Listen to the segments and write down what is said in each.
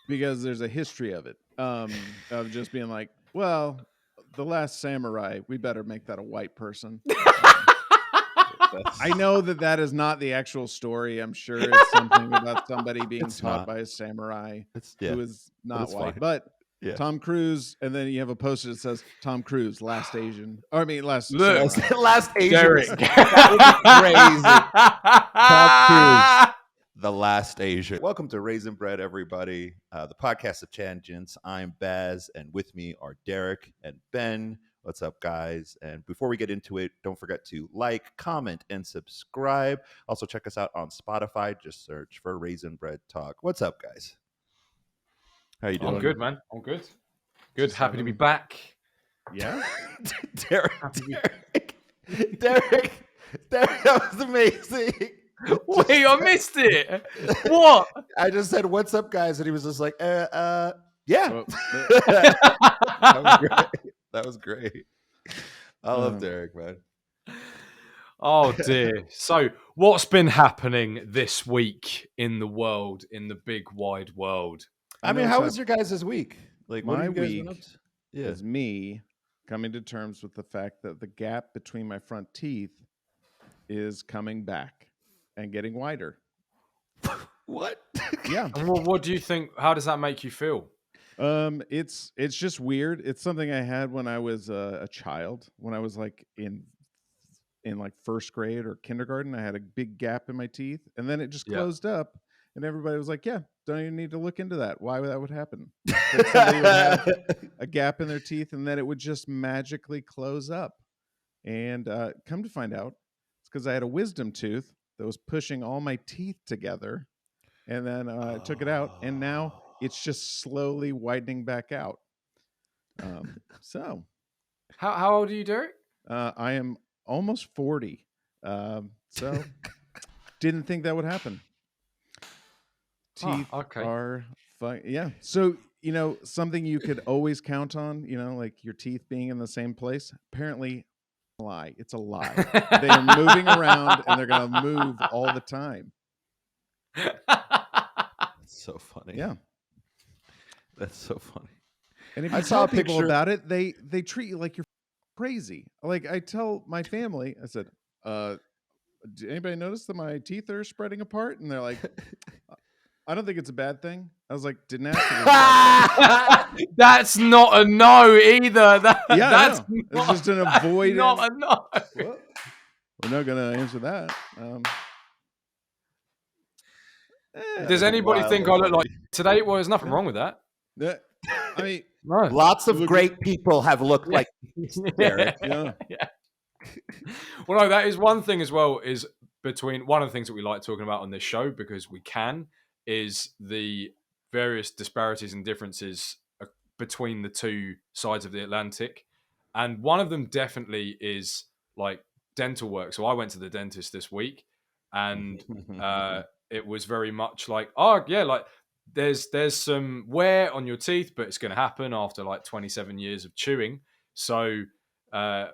because there's a history of it, of just being like, well, the last samurai, we better make that a white person. I know that is not the actual story. I'm sure it's something about somebody being It's taught not. by a samurai It's who is not it's white. fine. But Yeah. Tom Cruise, and then you have a poster that says Tom Cruise, last Asian, or I mean, last Look, samurai. Last Asian. Derek. That would be crazy. Tom Cruise, the last Asian. Welcome to Raisin Bread, everybody. The podcast of tangents. I'm Baz, and with me are Derek and Ben. What's up, guys? And before we get into it, don't forget to like, comment, and subscribe. Also, check us out on Spotify. Just search for Raisin Bread Talk. What's up, guys? How you doing? I'm good, man. I'm good. Good. Just Happy to be having- back. Yeah. Derek, that was amazing. Wait, I missed it. What? I just said, "What's up, guys?" And he was just like, yeah." Oh, That was great. That was great. I love Derek, man. Oh dear. So, what's been happening this week in the world, in the big wide world? I mean, how was your guys' week? Like, what My have you guys been up week to? Yeah. is me coming to terms with the fact that the gap between my front teeth is coming back and getting wider. What? Yeah. And what do you think? How does that make you feel? It's just weird. It's something I had when I was a child, when I was like in like first grade or kindergarten. I had a big gap in my teeth, and then it just Yeah. closed up, and everybody was like, "Yeah, don't even need to look into that. Why that would happen?" That somebody would have a gap in their teeth, and then it would just magically close up. And come to find out, it's because I had a wisdom tooth that was pushing all my teeth together, and then I took it out, and now it's just slowly widening back out. So How old are you, Derek? I am almost 40. So didn't think that would happen. Teeth okay. are fine. Yeah. So, something you could always count on, like your teeth being in the same place. Apparently, lie. It's a lie. They are moving around and they're going to move all the time. That's so funny. Yeah. That's so funny. And if I you saw tell a people picture- about it, they treat you like you're crazy. Like I tell my family, I said, did anybody notice that my teeth are spreading apart? And they're like, I don't think it's a bad thing. I was like, didn't ask if it was a bad thing. That's not a no either. That's it's just an avoidance. Not a no. Well, we're not going to answer that. Does anybody think I look like today? Well, there's nothing wrong with that. I mean, No. Lots of great people have looked like Derek. Yeah. Well, no, that is one thing as well. Is between one of the things that we like talking about on this show because we can is the various disparities and differences between the two sides of the Atlantic, and one of them definitely is like dental work. So I went to the dentist this week, and it was very much like, oh yeah, like there's some wear on your teeth, but it's going to happen after like 27 years of chewing. So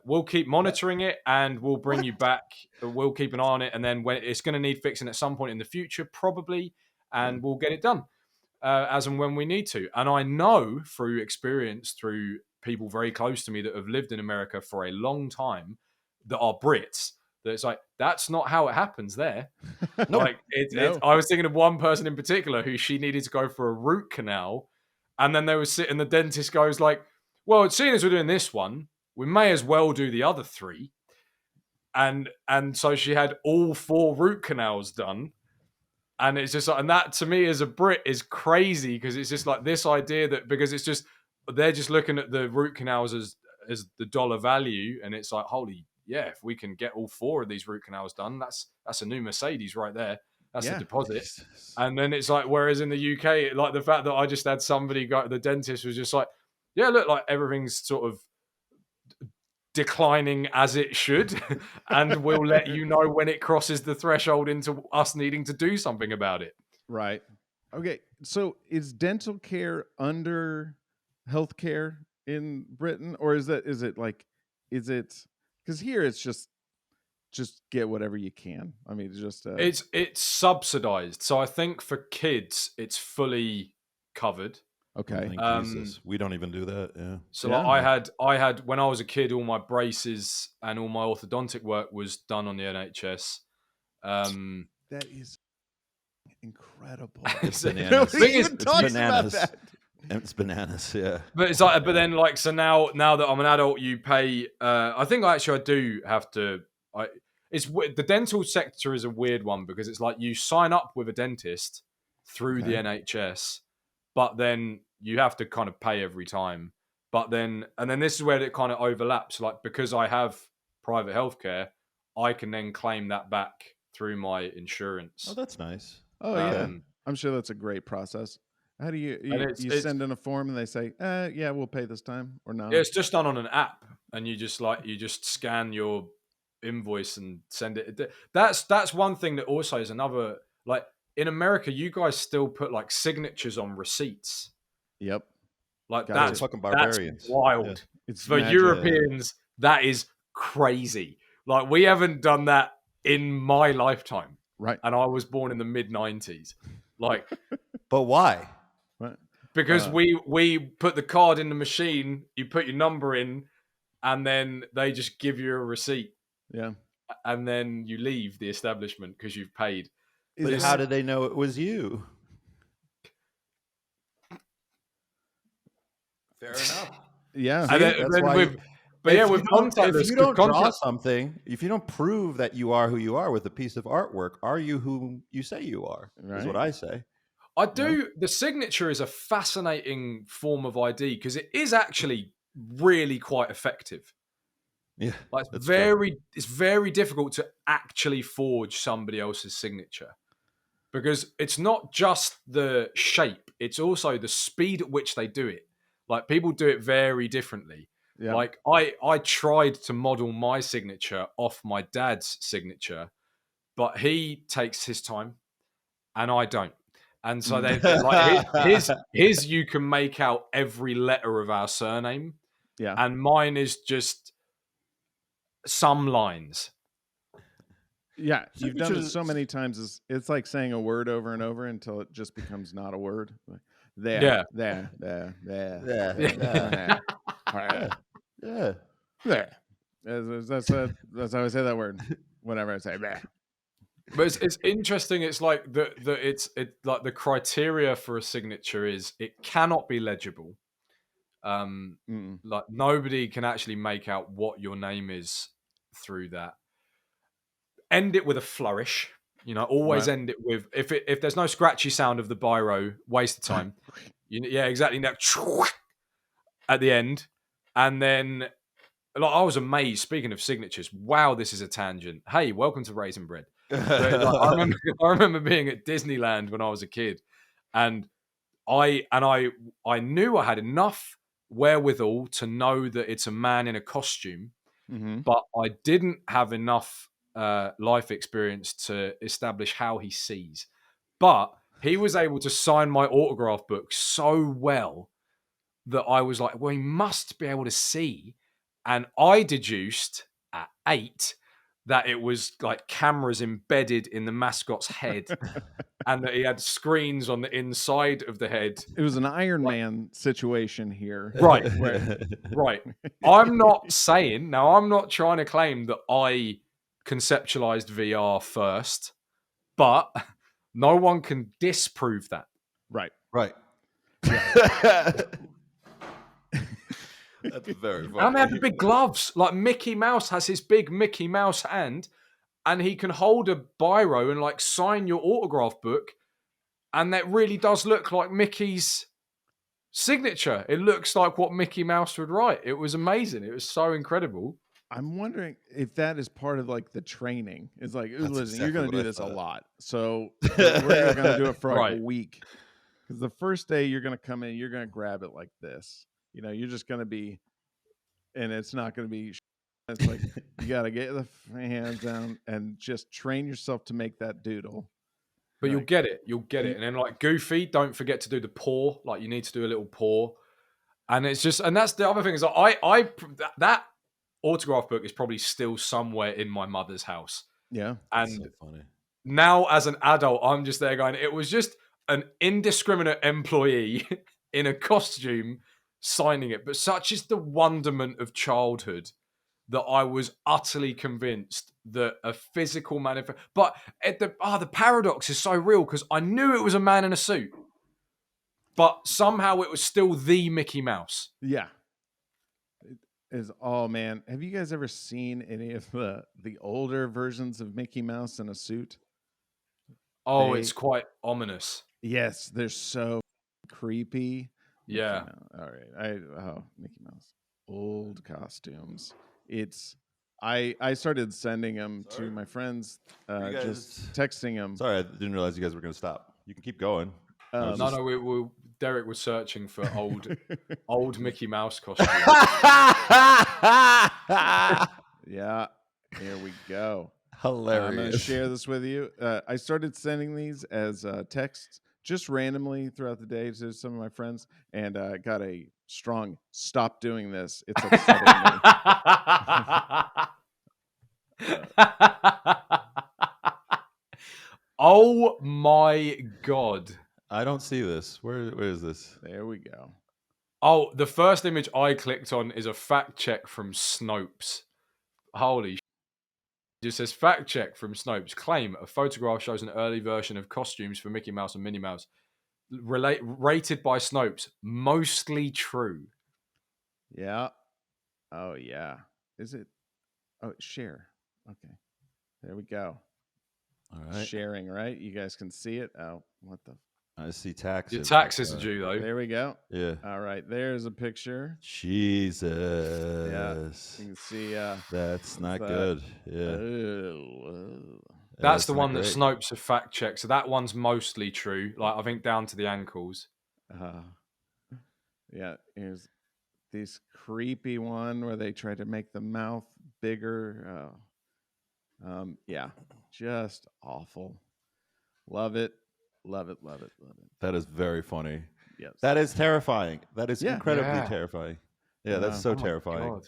we'll keep monitoring it and we'll bring you back. We'll keep an eye on it. And then when it's going to need fixing at some point in the future, probably, and we'll get it done as and when we need to. And I know through experience, through people very close to me that have lived in America for a long time that are Brits, that it's like, that's not how it happens there. Like I was thinking of one person in particular who she needed to go for a root canal. And then they were sitting, the dentist goes like, well, seeing as we're doing this one, we may as well do the other three. And so she had all 4 root canals done. And it's just like, and that to me as a Brit is crazy because it's just like this idea that because it's just, they're just looking at the root canals as the dollar value. And it's like, holy, yeah, if we can get all 4 of these root canals done, that's a new Mercedes right there. That's a deposit. And then it's like, whereas in the UK, like the fact that I just had somebody go, the dentist was just like, yeah, look, like everything's sort of declining as it should. And we'll let you know when it crosses the threshold into us needing to do something about it. Right. Okay. So is dental care under healthcare in Britain, or is it because here it's just get whatever you can. I mean, it's just it's subsidized. So I think for kids, it's fully Oh, covered. Okay. thank Jesus. We don't even do that. Yeah. So Yeah. like I had when I was a kid, all my braces and all my orthodontic work was done on the NHS. That is incredible. It's So- bananas. Nobody thing is, even It's talks bananas. about that. It's bananas. Yeah. But it's like, but then like, so now that I'm an adult, you pay. I think I do have to. The dental sector is a weird one because it's like you sign up with a dentist through the Okay. NHS, but then you have to kind of pay every time. But then, and then this is where it kind of overlaps. Like because I have private healthcare, I can then claim that back through my insurance. Oh, that's nice. Oh yeah, Um, I'm sure that's a great process. How do you And you, it's- you it's- send in a form and they say, yeah, we'll pay this time or no? Yeah, it's just done on an app, and you just scan your invoice and send it. That's one thing that also is another like in America, you guys still put like signatures on receipts. Yep. Like Got They're it. fucking that's barbarians. wild. It's For magic. Europeans, that is crazy. Like we haven't done that in my lifetime, Right. and I was born in the mid-90s. Like But why? Right. because Uh, we put the card in the machine, you put your number in, and then they just give you a receipt, Yeah. and then you leave the establishment because you've paid. Is But it- How did they know it was you? Fair enough. yeah. And then, that's then why with, you- but yeah, If with you don't- contactless, if you don't draw contact- something, if you don't prove that you are who you are with a piece of artwork, are you who you say you are? Is Right. what I say. I do. The signature is a fascinating form of ID because it is actually really quite effective. Yeah, Like that's true. it's very difficult to actually forge somebody else's signature because it's not just the shape; it's also the speed at which they do it. Like people do it very differently. Yeah. Like I tried to model my signature off my dad's signature, but he takes his time and I don't. And so they like his you can make out every letter of our surname, Yeah. and mine is just some lines. Yeah. You've done it Signatures- so many times. It's like saying a word over and over until it just becomes not a word. Like, there. Yeah. There. There. There. Yeah, there, yeah. there, Yeah. there. That's how I say that word. Whenever I say there. But it's interesting. It's like like the criteria for a signature is it cannot be legible. Mm-mm. Like nobody can actually make out what your name is through that. End it with a flourish. You know, always Right. end it with if there's no scratchy sound of the biro, waste of time. Yeah, exactly. Now at the end, and then like I was amazed. Speaking of signatures, wow, this is a tangent. Hey, welcome to Raisin Bread. But, like, I remember being at Disneyland when I was a kid, and I knew I had enough wherewithal to know that it's a man in a costume, Mm-hmm. but I didn't have enough life experience to establish how he sees. But he was able to sign my autograph book so well that I was like, well, he must be able to see. And I deduced at 8 that it was like cameras embedded in the mascot's head and that he had screens on the inside of the head. It was an Iron Like- Man situation here. Right. Where- Right. I'm not trying to claim that I conceptualized VR first, but no one can disprove that. right. Right. That's very funny. And they have the big gloves. Like Mickey Mouse has his big Mickey Mouse hand, and he can hold a biro and like sign your autograph book. And that really does look like Mickey's signature. It looks like what Mickey Mouse would write. It was amazing. It was so incredible. I'm wondering if that is part of like the training. It's like, That's listen, exactly you're going what to I do this a thought. lot. So we're going to do it for like Right. a week. Because the first day you're going to come in, you're going to grab it like this. You know, you're just going to be, and it's not going to be, it's like, you got to get the hands down and just train yourself to make that doodle. But Right. you'll get it. You'll get it. And then like Goofy, don't forget to do the paw. Like you need to do a little paw. And it's just, and that's the other thing is that autograph book is probably still somewhere in my mother's house. Yeah. And so funny. now as an adult, I'm just there going, it was just an indiscriminate employee in a costume signing it. But such is the wonderment of childhood that I was utterly convinced that a physical manifest. But the paradox is so real because I knew it was a man in a suit, but somehow it was still the Mickey Mouse. Yeah. It is. Oh man, have you guys ever seen any of the older versions of Mickey Mouse in a suit? Oh, it's quite ominous. Yes, they're so creepy. Yeah. All right. Mickey Mouse. Old costumes. I started sending them to my friends, just texting them. Sorry, I didn't realize you guys were going to stop. You can keep going. No, Derek was searching for old Mickey Mouse costumes. Yeah, here we go. Hilarious. I'm going to share this with you. I started sending these as texts just randomly throughout the day to some of my friends, and got a strong "stop doing this. It's upsetting me." Oh my God. I don't see this. Where is this? There we go. Oh, the first image I clicked on is a fact check from Snopes. Holy shit. It just says fact check from Snopes. Claim a photograph shows an early version of costumes for Mickey Mouse and Minnie Mouse. Rated by Snopes. Mostly true. Yeah. Oh, yeah. Is it? Oh, share. Okay. There we go. All right. Sharing, right? You guys can see it. Oh, what the? I see taxes. Your taxes are due, though. There we go. Yeah. All right. There's a picture. Jesus. Yeah. You can see. That's not good. Yeah. That's the one that great. Snopes have fact checked. So that one's mostly true. Like, I think down to the ankles. Yeah. Here's this creepy one where they try to make the mouth bigger. Yeah. Just awful. Love it. Love it. Love it. Love it. That is very funny. Yes. That is terrifying. That is incredibly Yeah. terrifying. Yeah, that's so terrifying.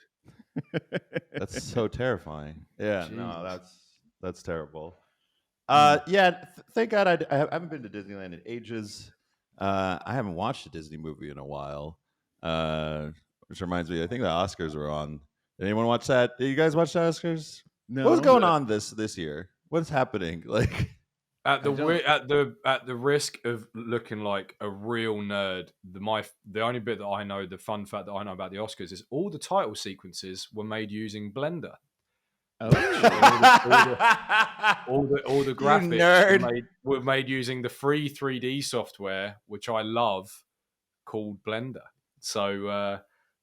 That's so terrifying. Yeah, Jeez. no, that's terrible. Yeah, thank God I haven't been to Disneyland in ages. I haven't watched a Disney movie in a while. Which reminds me, I think the Oscars were on. Did anyone watch that? Did you guys watch the Oscars? No. What was going on this year? What's happening? Like At the risk of looking like a real nerd, the only bit that I know, the fun fact that I know about the Oscars is all the title sequences were made using Blender. Oh. all the graphics were made using the free 3D software, which I love, called Blender. So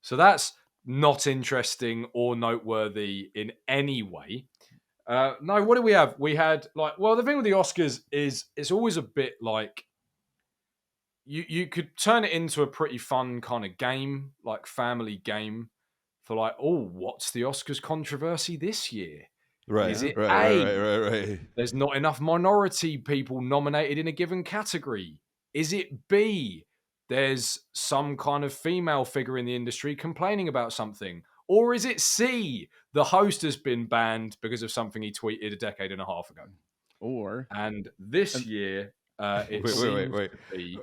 that's not interesting or noteworthy in any way. No, what do we have? We had the thing with the Oscars is it's always a bit like you could turn it into a pretty fun kind of game, like family game for like, oh, what's the Oscars controversy this year? Right. Is it right. There's not enough minority people nominated in a given category. Is it B? There's some kind of female figure in the industry complaining about something. Or is it C? The host has been banned because of something he tweeted a decade and a half ago. And this year, wait.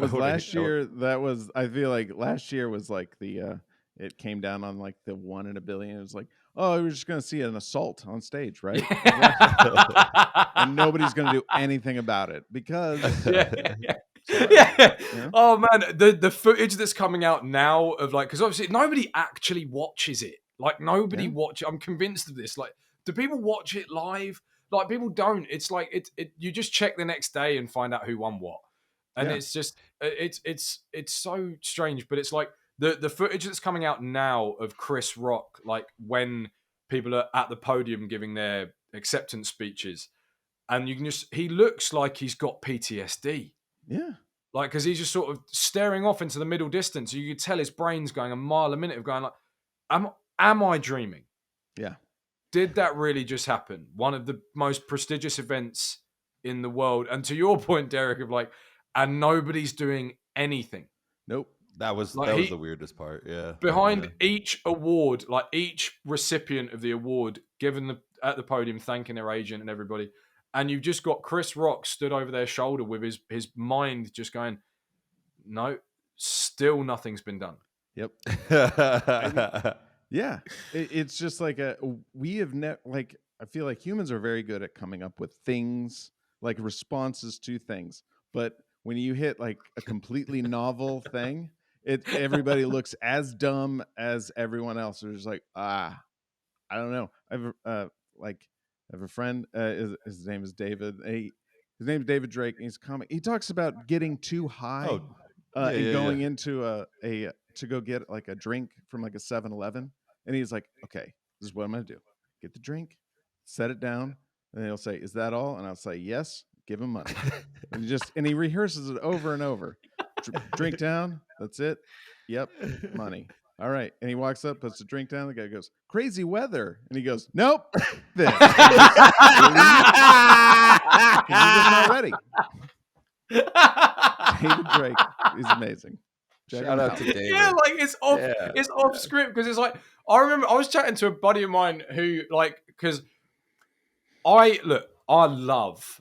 Last year, that was. I feel like last year was like the. It came down on like the 1 in a billion. It was like, oh, we're just going to see an assault on stage, right? And nobody's going to do anything about it because. Yeah. Oh man, the footage that's coming out now of like, because obviously nobody actually watches it. Like nobody watch. I'm convinced of this. Like, do people watch it live? Like people don't. It's like it. You just check the next day and find out who won what, and it's just it's so strange. But it's like the footage that's coming out now of Chris Rock, like when people are at the podium giving their acceptance speeches, and you can he looks like he's got PTSD. Yeah. Like, because he's just sort of staring off into the middle distance. You could tell his brain's going a mile a minute of going like, am I dreaming? Yeah. Did that really just happen? One of the most prestigious events in the world. And to your point, Derek, of like, and nobody's doing anything. Nope. That was the weirdest part. Yeah. Behind each award, like each recipient of the award given at the podium, thanking their agent and everybody. and you've just got Chris Rock stood over their shoulder with his mind just going, no, still nothing's been done. Yep. Yeah. It's just like we have like, I feel like humans are very good at coming up with things, like responses to things. But when you hit like a completely novel thing, everybody looks as dumb as everyone else. They're just like, I don't know. I have a friend. His name is David. His name is David Drake. And he's a comic. He talks about getting too high and going into to go get like a drink from like a 7-Eleven. And he's like, okay, this is what I'm gonna do. Get the drink, set it down, and he'll say, "Is that all?" And I'll say, "Yes." Give him money. And he rehearses it over and over. Drink down. That's it. Yep. Money. All right. And he walks up, puts the drink down. The guy goes, "Crazy weather." And he goes, "Nope." This. He's just not ready. David Drake is amazing. Shout out to David. Yeah, like it's off script because it's like I remember I was chatting to a buddy of mine who like because I love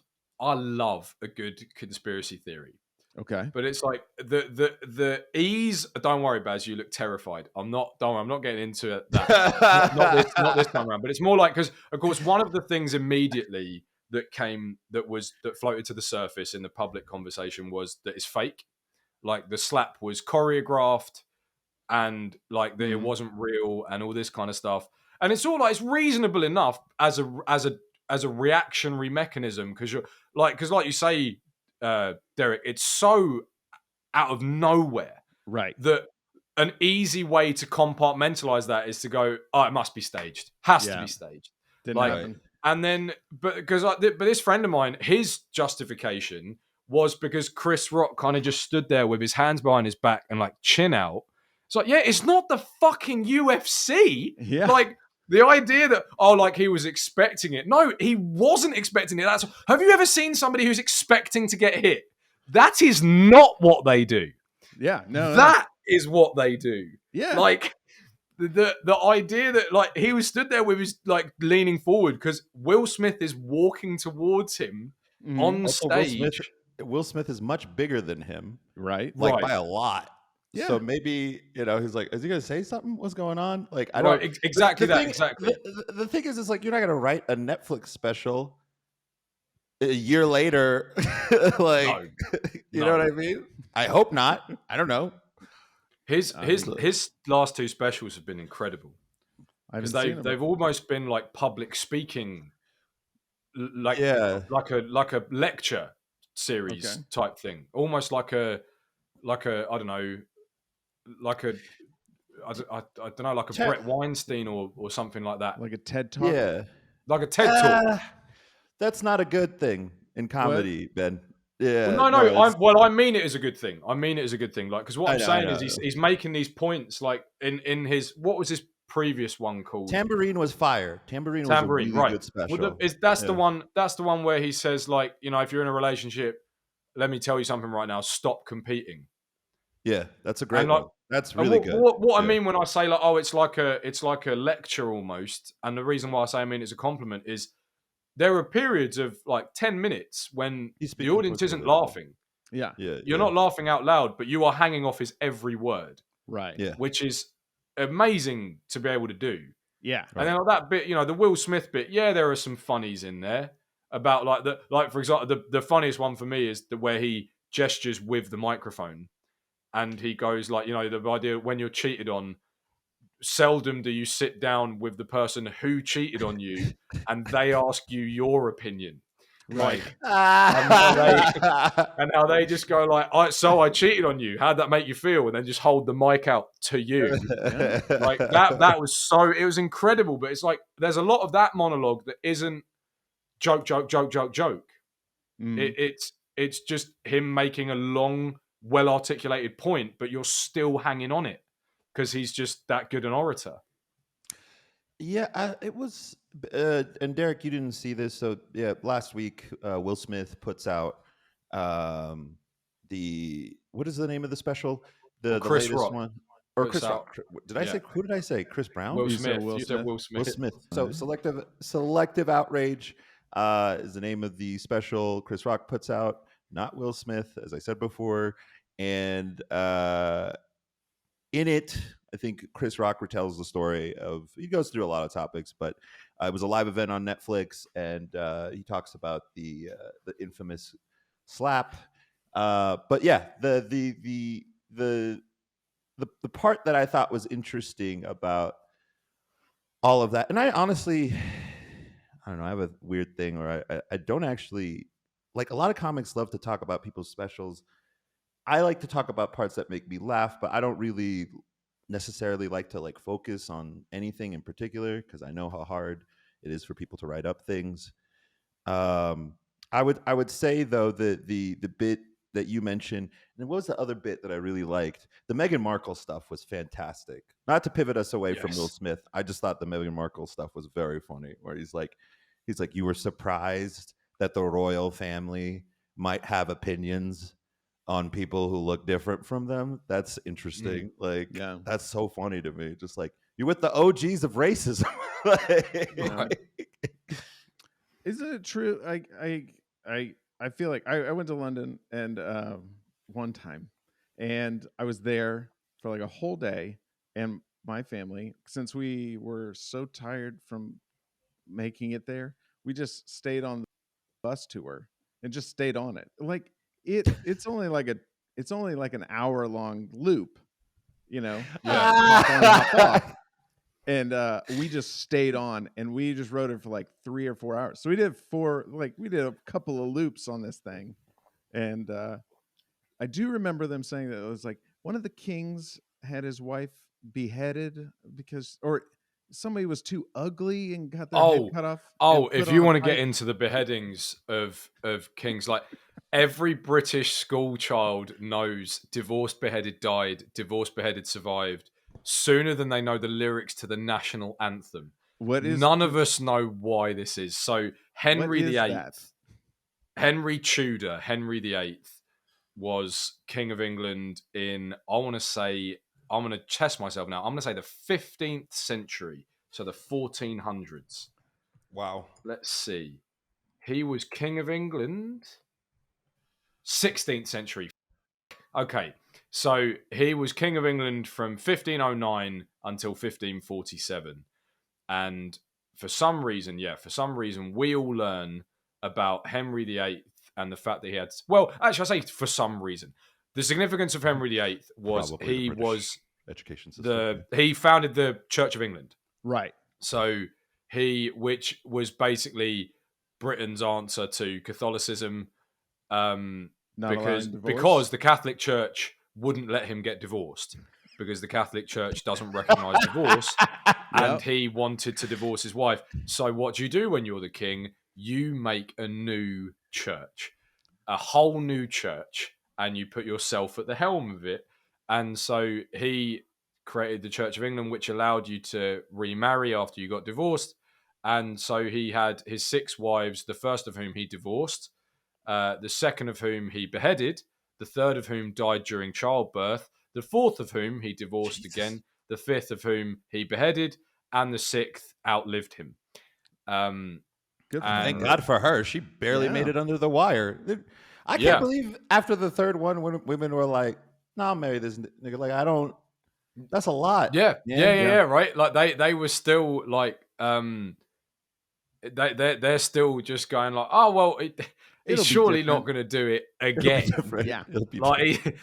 a good conspiracy theory. Okay. But it's like the ease. Don't worry, Baz. You look terrified. Don't worry, I'm not getting into that. not this time around. But it's more like because, of course, one of the things immediately that floated to the surface in the public conversation was that it's fake. Like the slap was choreographed, and like that it wasn't real, and all this kind of stuff. And it's all like it's reasonable enough as a reactionary mechanism because like you say. Derek, it's so out of nowhere, right? That an easy way to compartmentalize that is to go, "Oh, it must be staged. Has to be staged." Didn't happen. And then, but this friend of mine, his justification was because Chris Rock kind of just stood there with his hands behind his back and like chin out. It's like, yeah, it's not the fucking UFC. Yeah, like. The idea that, like he was expecting it. No, he wasn't expecting it. Have you ever seen somebody who's expecting to get hit? That is not what they do. Yeah, no. That is what they do. Yeah. Like, the idea that, like, he was stood there with his, like, leaning forward because Will Smith is walking towards him on stage. Will Smith is much bigger than him. Right. Like, by a lot. Yeah. So maybe, he's like, is he going to say something? What's going on? Like, I don't... Right, exactly that, thing, exactly. The thing is, it's like, you're not going to write a Netflix special a year later. Like, you know what I mean? I hope not. I don't know. His last two specials have been incredible. Because they've almost been like public speaking, like a lecture series type thing. Almost like a I don't know, like a Brett Weinstein or something like that. Like a TED Talk? Yeah. Like a TED Talk. That's not a good thing in comedy, Ben. Yeah. Well, I mean it as a good thing. Like, because what I'm saying is he's making these points like in his, what was his previous one called? Tambourine was fire. Tambourine was a really good special. Well, that's the one where he says, like, if you're in a relationship, let me tell you something right now, stop competing. Yeah, that's a great one. That's really good. What I mean when I say like, it's like a lecture almost, and the reason why I mean it's a compliment is there are periods of like 10 minutes when the audience isn't laughing. Yeah. You're not laughing out loud, but you are hanging off his every word. Right. Yeah. Which is amazing to be able to do. Yeah. And then like that bit, the Will Smith bit, there are some funnies in there about like for example, the funniest one for me is where he gestures with the microphone and he goes like, the idea when you're cheated on, seldom do you sit down with the person who cheated on you and they ask you your opinion. Right. And how they just go like, I cheated on you. How'd that make you feel? And then just hold the mic out to you. Like that was it was incredible. But it's like, there's a lot of that monologue that isn't joke. It's just him making a long, well-articulated point, but you're still hanging on it because he's just that good an orator. Yeah, it was, and Derek, you didn't see this, so yeah. Last week, Will Smith puts out what is the name of the special? The Chris latest Rock. one, or Chris Rock? Did I say? Who did I say? Chris Brown? Will Smith. Will You said Will Smith. Will Smith. So Selective Outrage. is the name of the special Chris Rock puts out. Not Will Smith, as I said before, and in it, I think Chris Rock retells the story of. He goes through a lot of topics, but it was a live event on Netflix, and he talks about the infamous slap. But yeah, the part that I thought was interesting about all of that, and I honestly, I don't know, I have a weird thing, or I don't actually like. A lot of comics love to talk about people's specials. I like to talk about parts that make me laugh, but I don't really necessarily like to like focus on anything in particular because I know how hard it is for people to write up things. I would say though the bit that you mentioned, and what was the other bit that I really liked? The Meghan Markle stuff was fantastic. Not to pivot us away from Will Smith, I just thought the Meghan Markle stuff was very funny. Where he's like, you were surprised that the royal family might have opinions on people who look different from them. That's interesting. Like, Yeah. that's so funny to me. Just like you're with the OGs of racism. Like, Right. Isn't it true? I feel like I went to London and one time, and I was there for like a whole day, and my family, since we were so tired from making it there, we just stayed on the bus tour and just stayed on it. Like it's only like an hour long loop, you know. Yeah. Hop on, hop off. And we just stayed on, and we just rode it for like 3 or 4 hours. So we did a couple of loops on this thing, and I do remember them saying that it was like one of the kings had his wife beheaded because, or somebody was too ugly and got their head cut off. Oh, and put if on you a want to get pike. into the beheadings of kings, like every British school child knows divorced beheaded died, divorced beheaded survived sooner than they know the lyrics to the national anthem. None of us know why this is. So Henry What is VIII, that? Henry Tudor, Henry VIII was King of England in, I want to say, I'm going to test myself now. I'm going to say the 15th century, so the 1400s. wow. Let's see. He was King of England 16th century. Okay, so he was King of England from 1509 until 1547. And for some reason, we all learn about Henry VIII and the fact that he had. Well, actually, I say for some reason. The significance of Henry VIII was Probably he the British was education system. he founded the Church of England. Right. So which was basically Britain's answer to Catholicism, because the Catholic Church wouldn't let him get divorced because the Catholic Church doesn't recognize divorce, and he wanted to divorce his wife. So what do you do when you're the king? You make a new church, a whole new church, and you put yourself at the helm of it. And so he created the Church of England, which allowed you to remarry after you got divorced. And so he had his 6 wives, the first of whom he divorced, the second of whom he beheaded, the third of whom died during childbirth, the fourth of whom he divorced again, the fifth of whom he beheaded, and the 6th outlived him. Good for Thank God for her. She barely made it under the wire. I can't believe after the third one, when women were like, "No, I'll marry this nigga." Like, I don't. That's a lot. Yeah. Right. Like they were still like, they're still just going like, oh well, he's surely not going to do it again. It'll be Like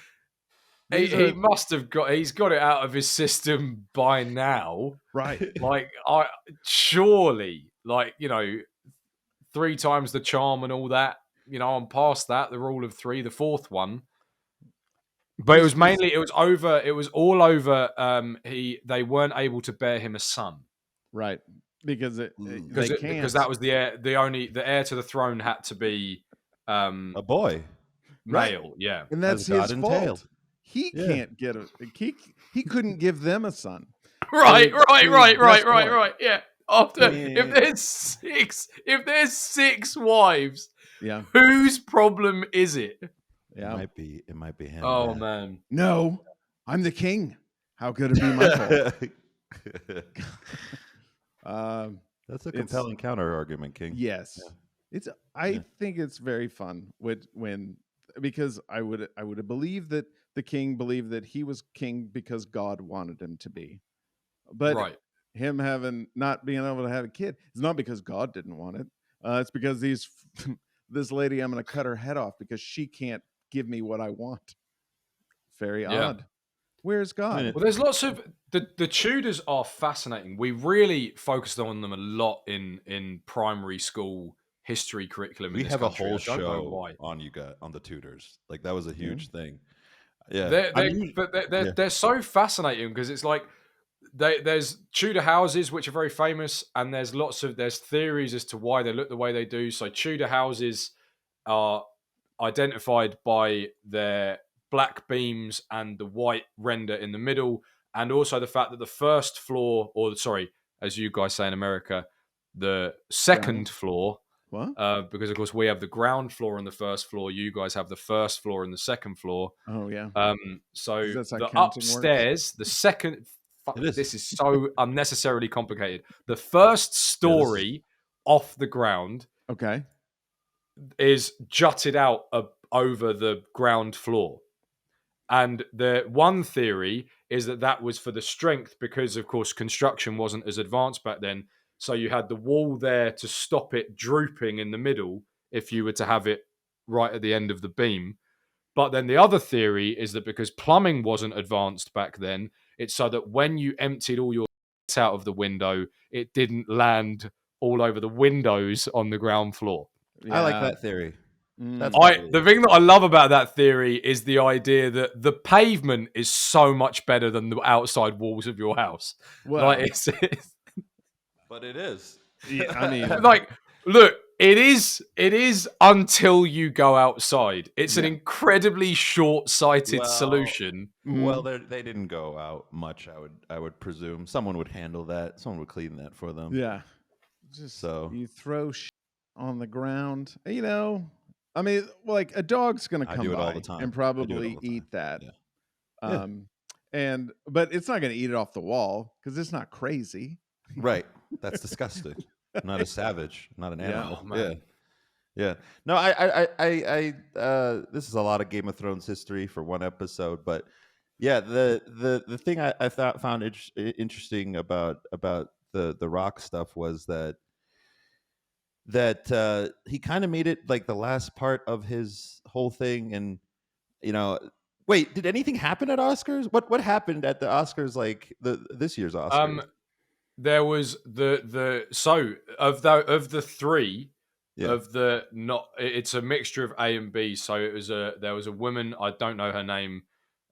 he must have he's got it out of his system by now, right? Like I surely, like, 3 times the charm and all that. I'm past that, the rule of 3, the fourth one. But it was mainly, it was all over. They weren't able to bear him a son, right? Because because that was the heir. The heir to the throne had to be a boy, male. Right. Yeah, and that's his fault. He can't get he couldn't give them a son. Right. Yeah. After if there's 6 wives, whose problem is it? Yeah, it might be him. Oh man, no, I'm the king. How could it be my fault? That's a compelling counter argument, King. Yes, I think it's very fun when because I would believe that the king believed that he was king because God wanted him to be. But Right. him not being able to have a kid is not because God didn't want it. It's because this lady, I'm going to cut her head off because she can't give me what I want. Very Yeah. odd. Where's God? Well, there's lots of the Tudors are fascinating. We really focused on them a lot in primary school history curriculum in We this have a country. whole I don't know show why. on the Tudors. Like that was a huge thing. They're, I they're, mean, but they're so fascinating because it's like there's Tudor houses which are very famous, and there's theories as to why they look the way they do. So Tudor houses are identified by their black beams and the white render in the middle, and also the fact that the first floor, or sorry, as you guys say in America, the second floor. What? Because of course we have the ground floor and the first floor. You guys have the first floor and the second floor. Oh yeah. So That's how the counting works? upstairs, the second. It is. This is so unnecessarily complicated. The first story off the ground Okay. is jutted out over the ground floor. And the one theory is that was for the strength because, of course, construction wasn't as advanced back then. So you had the wall there to stop it drooping in the middle if you were to have it right at the end of the beam. But then the other theory is that because plumbing wasn't advanced back then, it's so that when you emptied all your out of the window, it didn't land all over the windows on the ground floor. I like that theory. That's The thing that I love about that theory is the idea that the pavement is so much better than the outside walls of your house. Well, Like it's but it is. yeah, I mean, like, look, it is until you go outside. It's an incredibly short-sighted solution. Well, they didn't go out much. I would presume someone would handle that. Someone would clean that for them. Yeah. Just you throw on the ground. You know, I mean, like a dog's gonna come do it by all the time. and probably eat that. Yeah. But it's not gonna eat it off the wall because it's not crazy. Right. That's disgusting. I'm not a savage. I'm not an animal. Oh, man. Yeah. No, I this is a lot of Game of Thrones history for one episode, but yeah, the thing I found interesting about the Rock stuff was that he kind of made it like the last part of his whole thing, and wait, did anything happen at Oscars? What happened at the Oscars, like this year's Oscars? There was of the three. It's a mixture of A and B. So there was a woman, I don't know her name,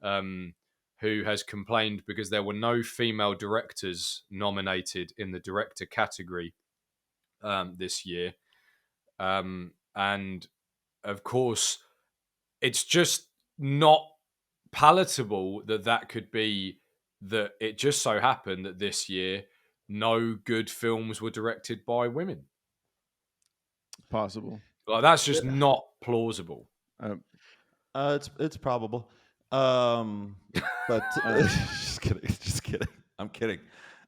who has complained because there were no female directors nominated in the director category this year, and of course it's just not palatable that could be that. It just so happened that this year no good films were directed by women. Possible. Like that's just not plausible. It's probable. But just kidding. I'm kidding.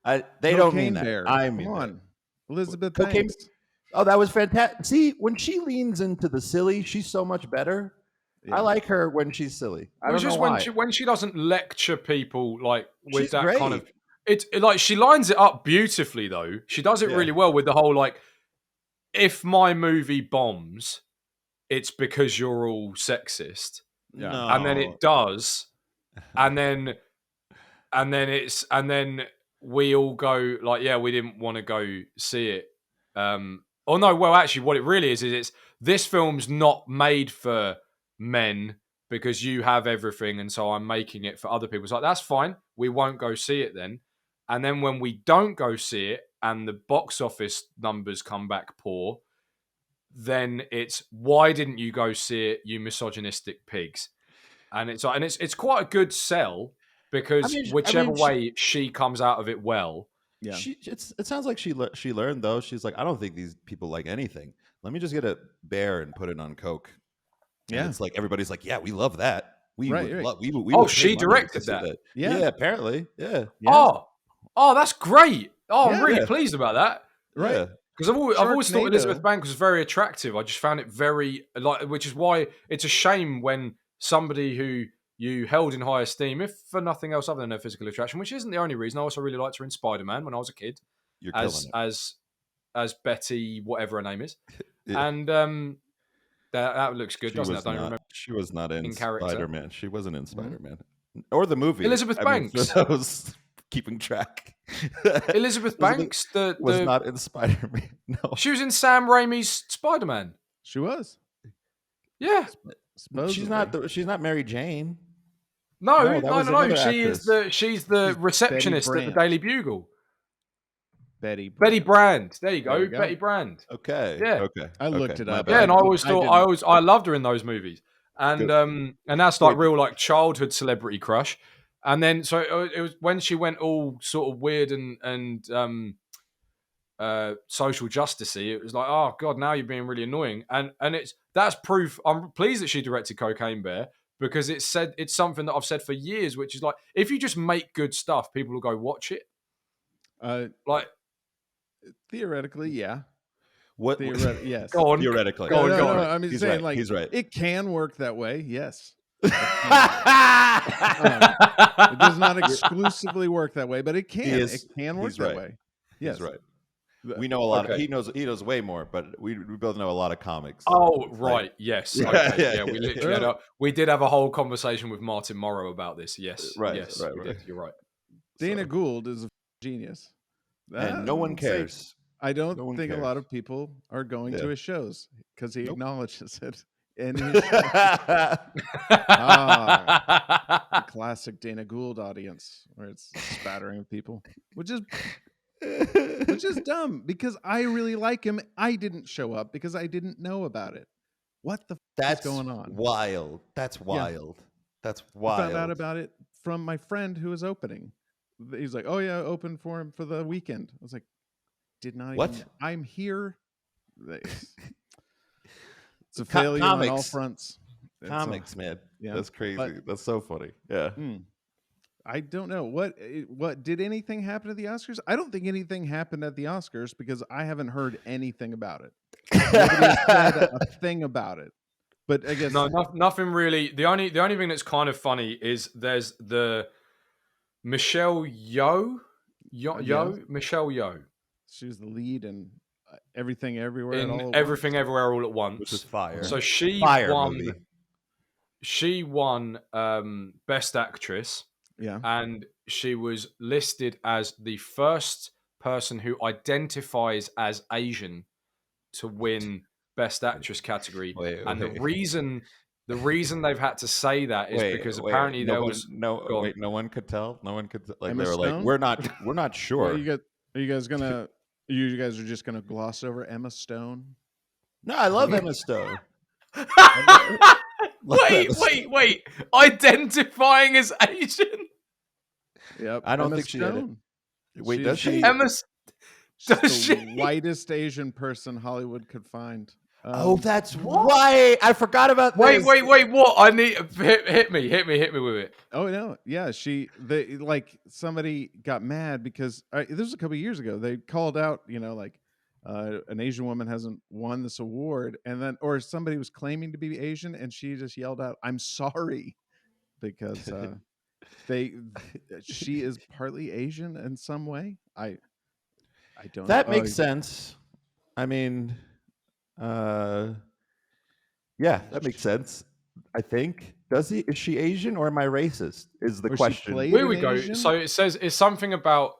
They don't mean that. Bear. I mean, come on, Elizabeth. Cocaine. Thanks. Oh, that was fantastic. See, when she leans into the silly, she's so much better. Yeah. I like her when she's silly. I don't know why. when she doesn't lecture people like with she's that great. kind of. It's like she lines it up beautifully though. She does it really well with the whole like, if my movie bombs, it's because you're all sexist. No. And then it does, and then we all go like, yeah, we didn't want to go see it. Oh no, well actually, what it really is it's this film's not made for men because you have everything, and so I'm making it for other people. It's like that's fine, we won't go see it then. And then when we don't go see it and the box office numbers come back poor, then it's why didn't you go see it, you misogynistic pigs? And it's quite a good sell because whichever way she comes out of it well. Yeah, it sounds like she learned though. She's like, I don't think these people like anything. Let me just get a bear and put it on coke. And it's like everybody's like, yeah, we love that. We would she directed that. Yeah, apparently, yeah. Oh, that's great. Oh, I'm really pleased about that. Right. Because I've always thought Elizabeth Sharknado. Banks was very attractive. I just found it very which is why it's a shame when somebody who you held in high esteem, if for nothing else other than her physical attraction, which isn't the only reason. I also really liked her in Spider-Man when I was a kid, You're killing as Betty, whatever her name is, it. and that looks good, doesn't it? I don't remember She was not in character. Spider-Man. She wasn't in Mhm. Spider-Man or the movie. Elizabeth Banks. For those keeping track. Elizabeth Banks, was not in Spider-Man. No, she was in Sam Raimi's Spider-Man. She was. Yeah. Supposedly. she's not Mary Jane. No. that was another She's the She's receptionist Betty at the Brant. Daily Bugle. Betty Brand. There you go. There you go. Betty Brand. Okay. Yeah. Okay. I looked it My up. bad. Yeah, and I I always thought didn't. I loved her in those movies. And Good. and that's like Wait. real like childhood celebrity crush. And then so it was when she went all sort of weird and social justicey. It was like, oh god, now you're being really annoying. And that's proof. I'm pleased that she directed Cocaine Bear because it's something that I've said for years, which is like if you just make good stuff, people will go watch it. Like Theoretically, yeah. What? Yes. go on, Theoretically. go on, no, go no, on. no, I'm just He's saying, right. like, He's right. it can work that way. Yes. It does not exclusively work that way, but it can. It can work he's that right. way. Yes. He's right. We know a lot. Okay. He knows way more, but we both know a lot of comics. Oh, It's right. like- Yes. Yeah, Okay. yeah, Yeah, we yeah. literally we did have a whole conversation with Martin Morrow about this. Yes. Right, Yes. right, we right. did. You're right. Dana So- Gould is a genius. and no one I'd say- cares. I don't No one think a cares. lot of people are going to Yeah. his shows because he Nope. acknowledges it. And his show. The classic Dana Gould audience where it's spattering of people, which is dumb because I really like him. I didn't show up because I didn't know about it. What the That's is going on? wild. That's wild. That's wild. I found out about it from my friend who was opening. He's like, "Oh yeah, open for him for the weekend." I was like, "Did not What? even. I'm here." It's a failure on all comics. fronts. Comics, man. Yeah, That's crazy. but- That's so funny. Yeah. I don't know what did anything happen at the Oscars? I don't think anything happened at the Oscars because I haven't heard anything about it. Nobody said a thing about it. But I guess No, nothing really. The only thing that's kind of funny is there's the Michelle Yeoh. Michelle Yeoh. she was the lead in Everything Everywhere In at All at Everything Once. Everywhere All at Once. Which is fire. So she Fire won. movie. She won Best Actress, Yeah. and she was listed as the first person who identifies as Asian to win Best Actress category. And the reason they've had to say that is because apparently no there one, was no one could tell. No one could like Emma they were like Stone? we're not sure. Are you guys gonna? You guys are just gonna gloss over Emma Stone? No, I love Emma Stone. Wait. Identifying as Asian? Yep. I don't Emma think she did it. Stone. Wait, does she? Emma, She's does the she? whitest Asian person Hollywood could find. Oh, that's right. I forgot about this. Wait. What? I need hit me with it. Oh no, yeah. Somebody got mad because this was a couple of years ago. They called out, an Asian woman hasn't won this award, or somebody was claiming to be Asian, and she just yelled out, "I'm sorry," because she is partly Asian in some way. I don't. That know. makes sense. I mean, yeah, that makes sense. I think. Is she Asian or am I racist? Is the Or she question. played Here we an go. Asian? So it says it's something about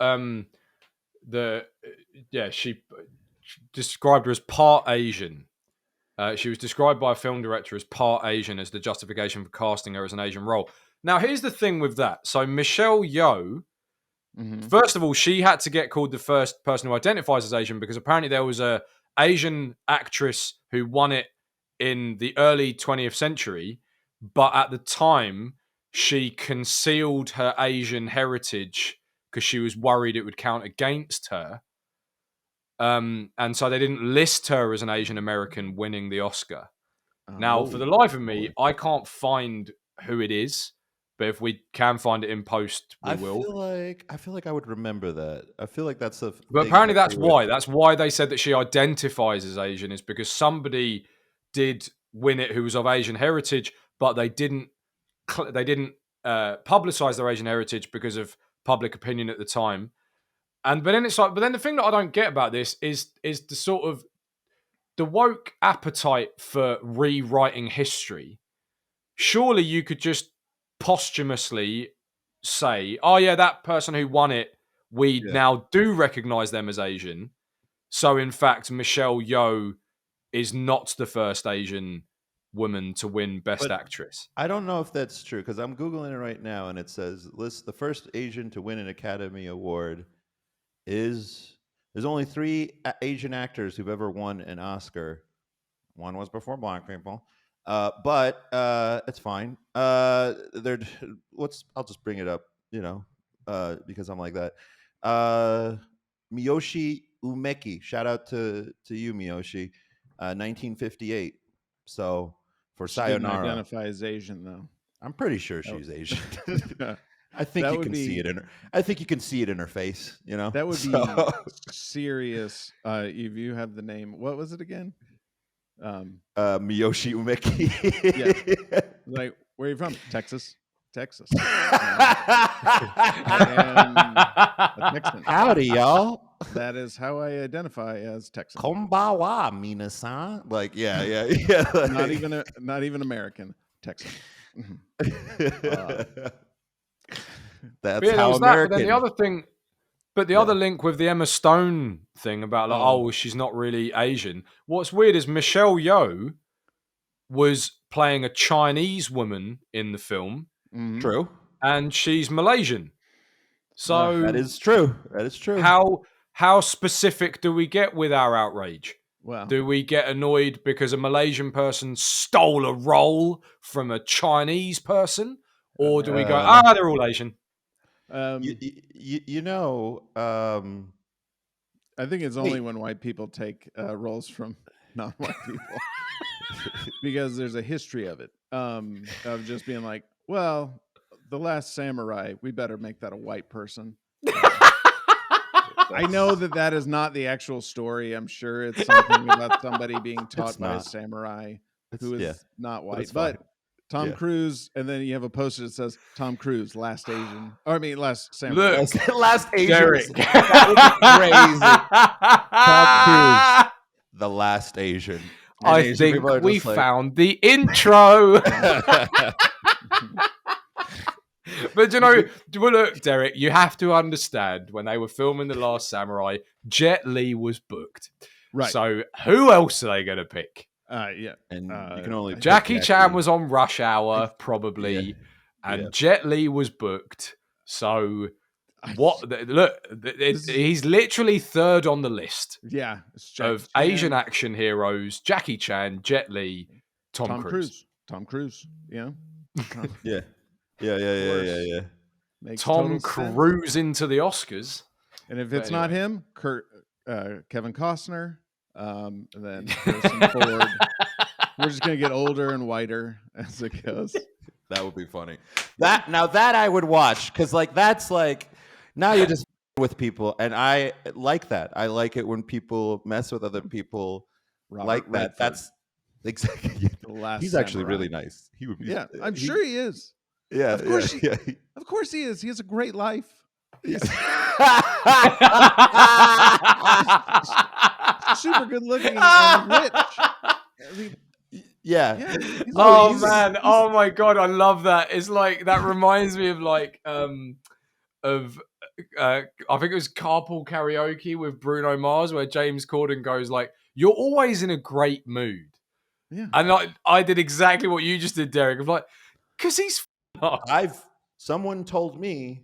she described her as part Asian. She was described by a film director as part Asian as the justification for casting her as an Asian role. Now, here's the thing with that. So Michelle Yeoh, Mhm. first of all, she had to get called the first person who identifies as Asian because apparently there was a Asian actress who won it in the early 20th century, but at the time she concealed her Asian heritage because she was worried it would count against her. And so they didn't list her as an Asian American winning the Oscar. Now, for the life of me, I can't find who it is. But if we can find it in post, we will. I feel like I would remember that. I feel like that's a But thing apparently that that's they would- why. That's why they said that she identifies as Asian, is because somebody did win it who was of Asian heritage, but they didn't publicize their Asian heritage because of public opinion at the time. But then it's like, but then the thing that I don't get about this is the sort of the woke appetite for rewriting history. Surely you could just posthumously say, "Oh yeah, that person who won it, we now do recognize them as Asian." So in fact, Michelle Yeoh is not the first Asian woman to win Best But Actress. I don't know if that's true because I'm Googling it right now and it says list the first Asian to win an Academy Award is there's only 3 Asian actors who've ever won an Oscar. One was before black people. But it's fine. They're I'll just bring it up, because I'm like that. Miyoshi Umeki, shout out to you, Miyoshi, 1958. So for She didn't Sayonara, identify as Asian though. I'm pretty sure she's Asian. Yeah. I think That you would can be- see it in her. I think you can see it in her face. That would be So- serious. If you have the name, what was it again? Miyoshi Umeki. Like, where are you from? Texas. Texas. Texan. Howdy, y'all. That is how I identify as Texan. Konbawa, minasan. Like, yeah. Like, Not even American. Texan. That's But yeah, there how was that. But American. then the other thing, the other link with the Emma Stone thing about like, she's not really Asian. What's weird is Michelle Yeoh was playing a Chinese woman in the film, True. and she's Malaysian. So That is true. That is true. How specific do we get with our outrage? Wow. Do we get annoyed because a Malaysian person stole a role from a Chinese person, or do we go, they're all Asian? I think it's only when white people take roles from non-white people because there's a history of it, of just being like, well, The Last Samurai, we better make that a white person. I know that is not the actual story. I'm sure it's something about somebody being taught by a samurai who is not white. But Tom Cruise, and then you have a poster that says Tom Cruise, last Asian. Or I mean, last samurai. Look, last Asian. Derek. That would be crazy. Tom Cruise, the last Asian. And I Asian think people are we just like- found the intro. But look, Derek, you have to understand when they were filming The Last Samurai, Jet Li was booked. Right. So who else are they going to pick? Yeah. And you can only pick Jackie Chan Lee. was on Rush Hour, probably, and Jet Li was booked. So what? Look, he's literally third on the list. Yeah. Of Asian action heroes: Jackie Chan, Jet Li, Tom Cruise. Tom Cruise. Yeah. Yeah. Makes Tom total sense. Cruise into the Oscars. And if it's not him, Kevin Costner, and then Harrison Ford. We're just gonna get older and whiter as it goes. That would be funny. That I would watch because that's now you're just with people, and I like that. I like it when people mess with other people like that. Redford, That's exactly. the last He's actually samurai. really nice. He would be. Yeah, I'm sure he is. Yeah, Of course yeah. Of course he is. He has a great life. He's super good looking and rich. I mean, yeah. he's Oh he's- man! Oh my god! I love that. It's like that reminds me of I think it was Carpool Karaoke with Bruno Mars, where James Corden goes like, "You're always in a great mood," Yeah. and I did exactly what you just did, Derek. I'm like, because he's. Someone told me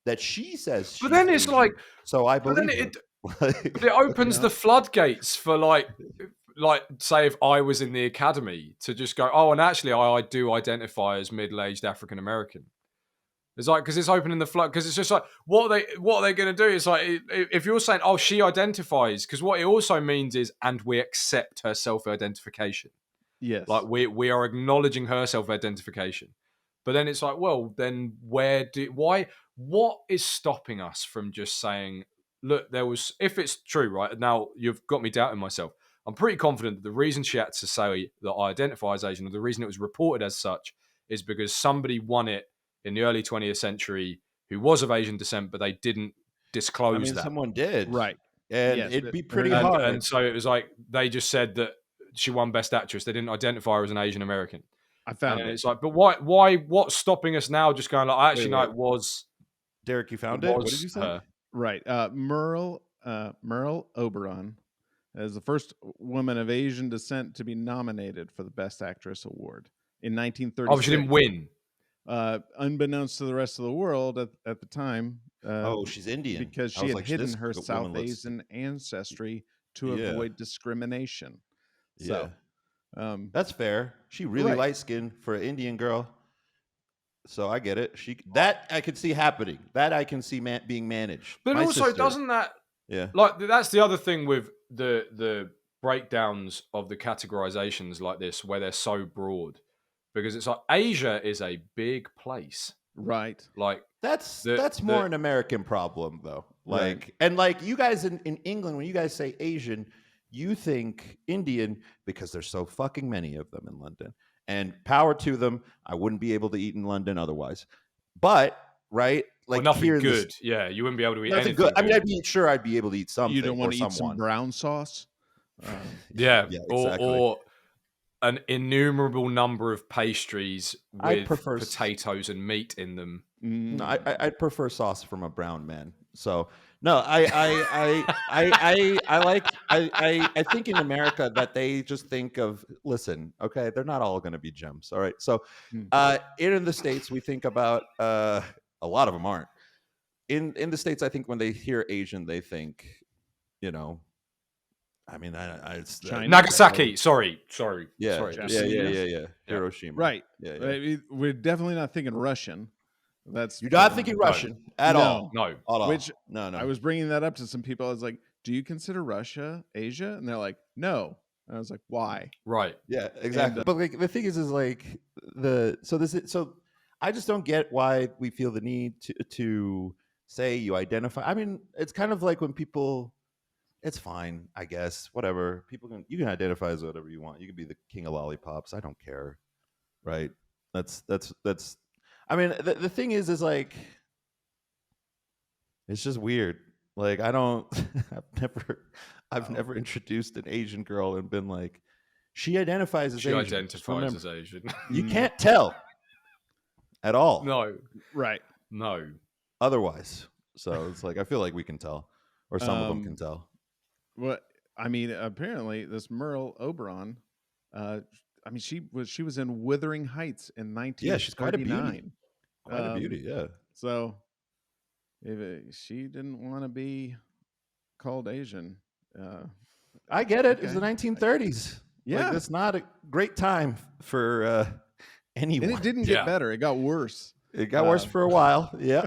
that she says. But then it's Asian, like, so I but believe then her. it opens the floodgates for like say if I was in the academy to just go, oh, and actually I do identify as middle-aged African American. It's like, because it's opening the flood, because it's just like what are they going to do? It's like if you're saying, oh, she identifies, because what it also means is, and we accept her self-identification. Yes. Like we are acknowledging her self-identification. But then it's like, well, then what is stopping us from just saying, look, if it's true, right? Now you've got me doubting myself. I'm pretty confident that the reason she had to say that I identify as Asian, or the reason it was reported as such, is because somebody won it in the early 20th century who was of Asian descent, but they didn't disclose I mean, that. someone did, Right. and Yes, it'd be but- pretty and, hard. and so it was like they just said that she won Best Actress. They didn't identify her as an Asian American. I found And it. it's like, but why? What's stopping us now? Just going like, I actually know Wait. it was. Derek, you found it it? What was did you say? her. Right. Merle Oberon is the first woman of Asian descent to be nominated for the Best Actress award in 1936. Oh, she didn't win. Unbeknownst to the rest of the world at the time. Oh, she's Indian. Because I she was had like, hidden this her woman South looks- Asian ancestry to Yeah. avoid discrimination. So, that's fair. She really Right. light skinned for an Indian girl. So I get it. That I could see happening. That I can see being managed. But My also, sister- doesn't that Yeah. like that's the other thing with the breakdowns of the categorizations like this, where they're so broad, because it's like Asia is a big place. right. Like That's the- more an American problem though. Like Right. and like you guys in England, when you guys say Asian, you think Indian because there's so fucking many of them in London. And power to them. I wouldn't be able to eat in London otherwise. But right, like nothing here in the- good. Yeah, you wouldn't be able to eat nothing anything good. I mean, I'd be able to eat something. You don't want or to eat some someone. brown sauce? Yeah, Yeah, exactly. or an innumerable number of pastries I'd with prefer potatoes and meat in them. No, I'd prefer sauce from a brown man. So no, I think in America that they just think of, listen, okay, they're not all going to be gems. All right. So in the States, we think about a lot of them aren't. In the States, I think when they hear Asian, they think, you know, I mean, it's China? Nagasaki. Sorry. Yeah, Sorry. yeah. Hiroshima. Right. Yeah. We're definitely not thinking Russian. That's You're not thinking Russian at No. all. No. At all. Which no. I was bringing that up to some people. I was like, "Do you consider Russia Asia?" And they're like, "No." And I was like, "Why?" Right. Yeah, exactly. And, but like the thing is like so I just don't get why we feel the need to say you identify. I mean, it's kind of like when people. It's fine, I guess. Whatever. You can identify as whatever you want. You can be the king of lollipops. I don't care. Right? That's. I mean, the thing is like, it's just weird. Like I don't. I've never introduced an Asian girl and been like, she identifies as She Asian. identifies as Asian. You can't tell at all. No. Right. No. Otherwise, so it's like I feel like we can tell, or some of them can tell. What I mean, apparently, this Merle Oberon. I mean, she was in Wuthering Heights in 1939. Yeah, she's quite a beauty. Quite a beauty, yeah. So, if she didn't want to be called Asian, I get it. It's okay. the 1930s. Yeah. Like, that's not a great time for anyone. and it didn't Yeah. get better; it got worse. It got worse for a while. Yeah,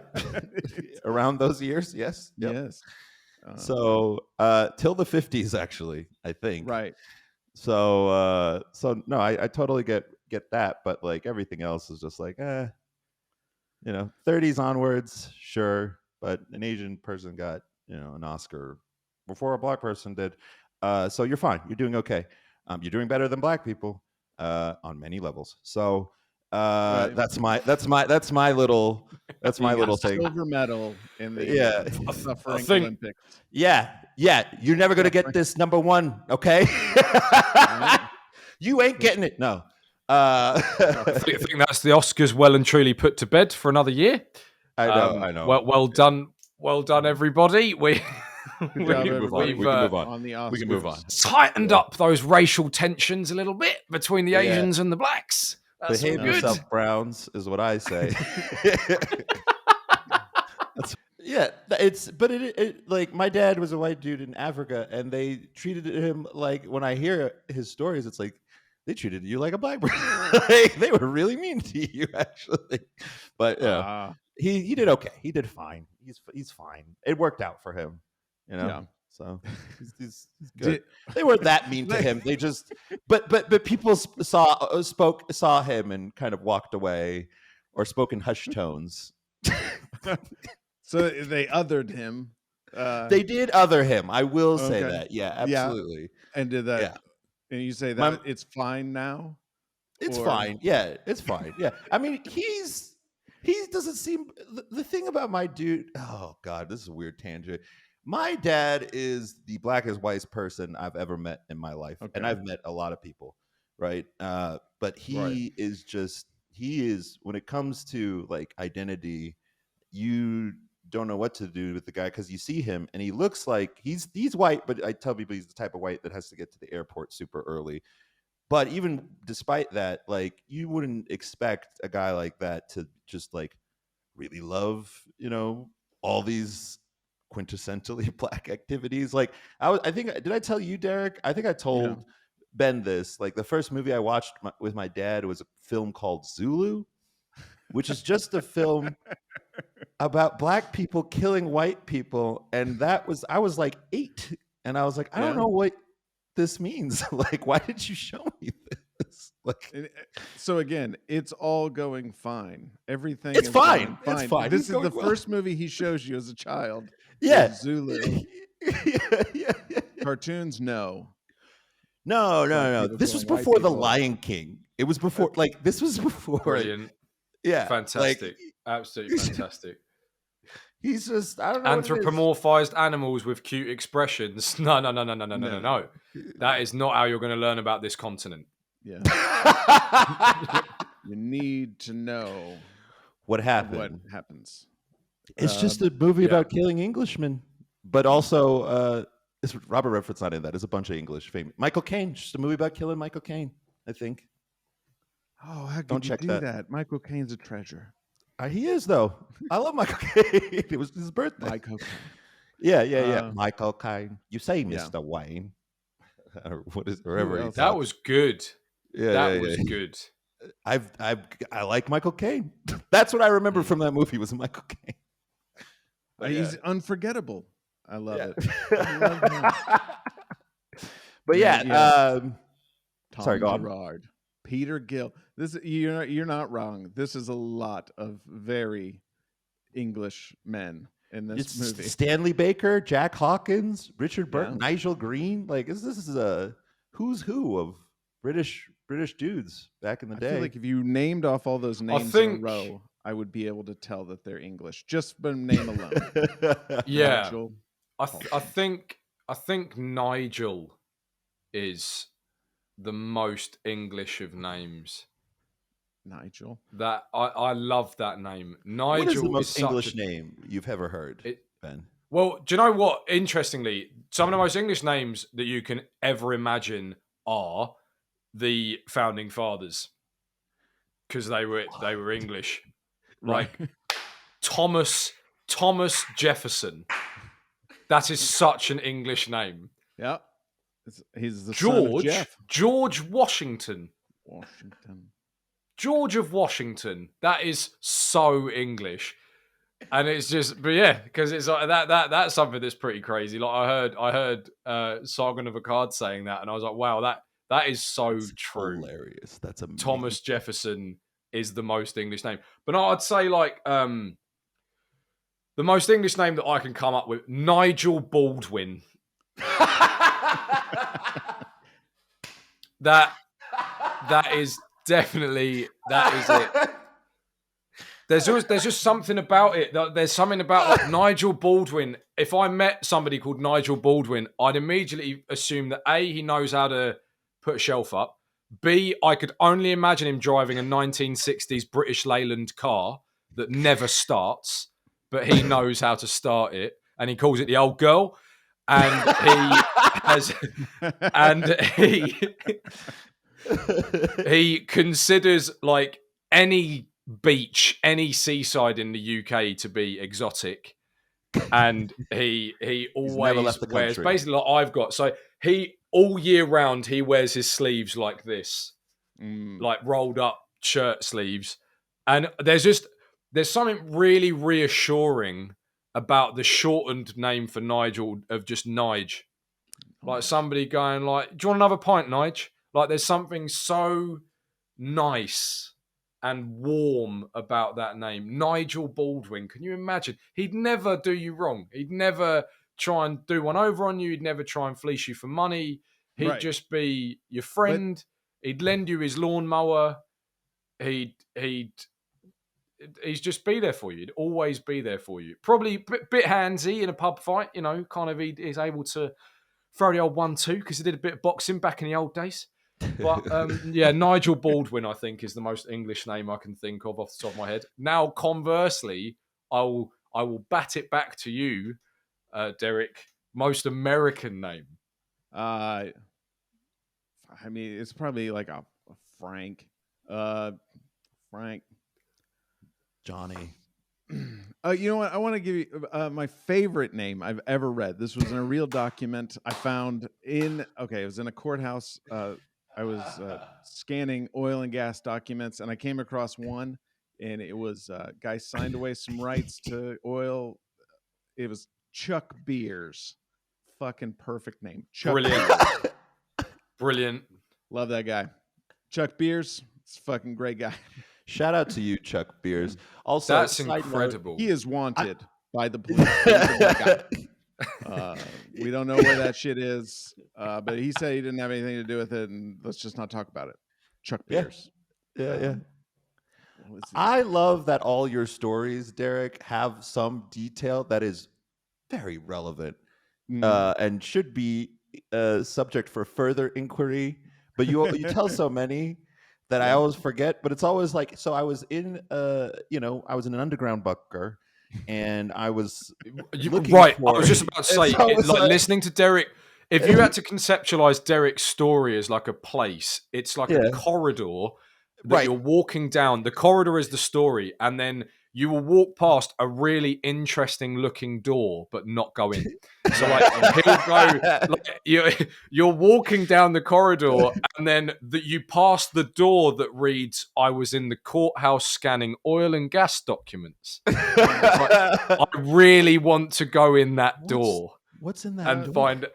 around those years. Yes. Yep. Yes. So till the 50s, actually, I think. Right. So no, I totally get that, but like everything else is just like, 30s onwards, sure, but an Asian person got an Oscar before a black person did, so you're fine, you're doing okay, you're doing better than black people on many levels. So Right. that's my little little thing. Silver medal in the suffering think- Olympics. Yeah, you're never gonna get this number one, okay? You ain't getting it. No. I think that's the Oscars well and truly put to bed for another year. I know. Well done, everybody. Good job, move on. everybody. We can move on. On the We can move on. Oscars. tightened up those racial tensions a little bit between the Yeah. Asians and the blacks. That's Behave all good. yourself, Browns, is what I say. But it like my dad was a white dude in Africa, and they treated him like, when I hear his stories, it's like they treated you like a black person. Like, they were really mean to you, actually. But he did okay. He did fine. He's fine. It worked out for him, Yeah. So he's good. They weren't that mean to him. They just, but people saw him and kind of walked away. or spoken hushed tones. So they othered him. They did other him. I will say Okay. that. Yeah, Yeah. absolutely. And did that? Yeah. And you say My- that it's fine now? It's Or- fine. Yeah, it's fine. Yeah. I mean, he doesn't seem the thing about my dude. Oh God, this is a weird tangent. My dad is the blackest whitest person I've ever met in my life, and Okay. I've met a lot of people, right? But he is just when it comes to like identity, you don't know what to do with the guy because you see him and he looks like he's white, but I tell people he's the type of white that has to get to the airport super early. But even despite that, like you wouldn't expect a guy like that to just like really love, all these quintessentially black activities. Like I think, did I tell you, Derek? I think I told Ben this. Like the first movie I watched with my dad was a film called Zulu, which is just a film about black people killing white people. And I was like 8. And I was like, I don't know what this means. Like, why did you show me this? Like, so again, it's all going fine. Everything it's is fine. going It's fine. This He's is the going well. first movie he shows you as a child. Yeah. is Zulu. Yeah. Cartoons, no. No. This was before The Lion King. It was before, like, this was before. Brilliant. Yeah. Fantastic. Like, absolutely fantastic. He's just, I don't know. Anthropomorphized animals with cute expressions. No. That is not how you're going to learn about this continent. Yeah. You need to know what happened. What happens. It's just a movie about killing Englishmen, but also Robert Redford's not in that. There's a bunch of English famous. Michael Caine, just a movie about killing Michael Caine, I think. Oh, how could you do that? Michael Caine's a treasure. He is, though. I love Michael Caine. It was his birthday. Michael Caine. Yeah. Michael Caine. You say, Mr. Wayne. Or what is wherever he's that was good. Yeah, that was good. I like Michael Caine. That's what I remember from that movie was Michael Caine. He's unforgettable. I love it. I love him. But sorry, go on. Gerard, Peter Gill. This you're not wrong. This is a lot of very English men in this movie. Stanley Baker, Jack Hawkins, Richard Burton, Nigel Green. Like, this is a who's who of British dudes back in the day. I feel like if you named off all those names in a row, I would be able to tell that they're English just by name alone. Yeah, Nigel, I think Nigel is the most English of names. Nigel. That I love that name. Nigel. What is the most English name you've ever heard, Ben? Well, do you know what? Interestingly, some of the most English names that you can ever imagine are the founding fathers, because they were English. Like Thomas Jefferson. That is such an English name. Yeah. He's the son of Jeff. George Washington. George of Washington. That is so English. And it's just, but yeah, because it's like that's something that's pretty crazy. Like I heard Sargon of Akkad saying that, and I was like, wow, that is so true. Hilarious. That's amazing. Thomas Jefferson is the most English name. But no, I'd say like the most English name that I can come up with, Nigel Baldwin. that is definitely, that is it. There's just something about it. There's something about like Nigel Baldwin. If I met somebody called Nigel Baldwin, I'd immediately assume that A, he knows how to put a shelf up. B, I could only imagine him driving a 1960s British Leyland car that never starts, but he knows how to start it, and he calls it the old girl. And he considers like any beach, any seaside in the UK to be exotic, and he always wears basically like I've got. So he all year round he wears his sleeves like this, like rolled up shirt sleeves, and there's something really reassuring about the shortened name for Nigel of just Nige, like somebody going like, "Do you want another pint, Nige?" Like there's something so nice and warm about that name. Nigel Baldwin. Can you imagine? He'd never do you wrong. He'd never try and do one over on you. He'd never try and fleece you for money. He'd just be your friend. He'd lend you his lawnmower. He'd just be there for you. He'd always be there for you. Probably a bit handsy in a pub fight, kind of he's able to throw the old 1-2 because he did a bit of boxing back in the old days. But Nigel Baldwin, I think, is the most English name I can think of off the top of my head. Now, conversely, I will bat it back to you, Derek. Most American name. I mean, it's probably like a Frank. Frank. Johnny. You know what? I want to give you my favorite name I've ever read. This was in a real document I found it was in a courthouse. I was scanning oil and gas documents, and I came across one, and it was guy signed away some rights to oil. It was Chuck Beers. Fucking perfect name. Chuck Brilliant. Beers. Brilliant. Love that guy. Chuck Beers. It's a fucking great guy. Shout out to you, Chuck Beers. Also, that's incredible. He is wanted by the police. We don't know where that shit is, but he said he didn't have anything to do with it, and let's just not talk about it. Chuck Beers. Yeah. I love that all your stories, Derek, have some detail that is very relevant and should be subject for further inquiry. But you tell so many that I always forget. But it's always like, so I was in I was in an underground bunker, and I was looking right. for, I was just about to say, listening to Derek. If you had to conceptualize Derek's story as like a place, it's like a corridor that you're walking down. The corridor is the story, and then you will walk past a really interesting looking door, but not go in. So he'll go, you're walking down the corridor, and then you pass the door that reads, "I was in the courthouse scanning oil and gas documents." I really want to go in that door. What's in that? And find.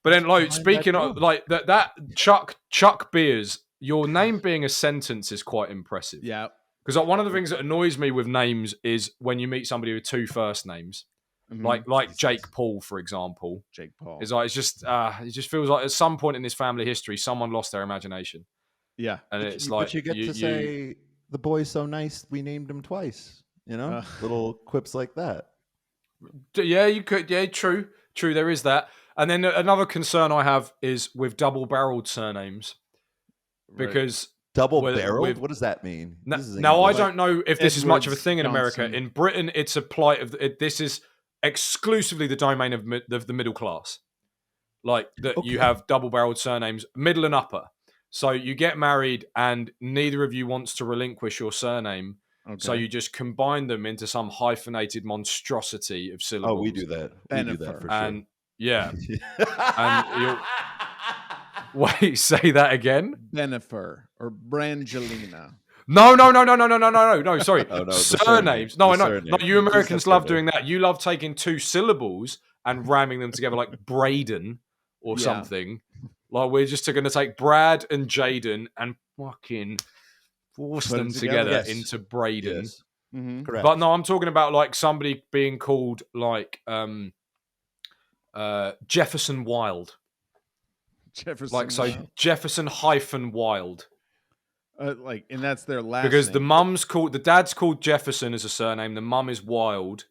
But then, speaking of that Chuck Beers, your name being a sentence is quite impressive. Yeah. Because one of the things that annoys me with names is when you meet somebody with two first names, like Jake Paul, for example. Jake Paul is it just feels like at some point in his family history, someone lost their imagination. Yeah, and but you get to say the boy's so nice, we named him twice. Little quips like that. Yeah, you could. Yeah, true. There is that. And then another concern I have is with double-barreled surnames, because. Double-barreled? What does that mean? Now I don't know if this is much of a thing in America. In Britain, it's a plight of this is exclusively the domain of the middle class. Like that, you have double-barreled surnames, middle and upper. So you get married, and neither of you wants to relinquish your surname. Okay. So you just combine them into some hyphenated monstrosity of syllables. Oh, we do that. We do that for sure. And yeah, and you'll. Wait, say that again. Benifer or Brangelina. No. Sorry, surnames. No, I know. Surname. No, you Americans love doing that. You love taking two syllables and ramming them together, like Braden or something. Like we're just going to take Brad and Jaden and fucking force them together into Braden. Yes. Mm-hmm. Correct. But no, I'm talking about like somebody being called like Jefferson Wild. Jefferson Wild. And that's their last because name. the dad's called Jefferson as a surname, the mum is Wild.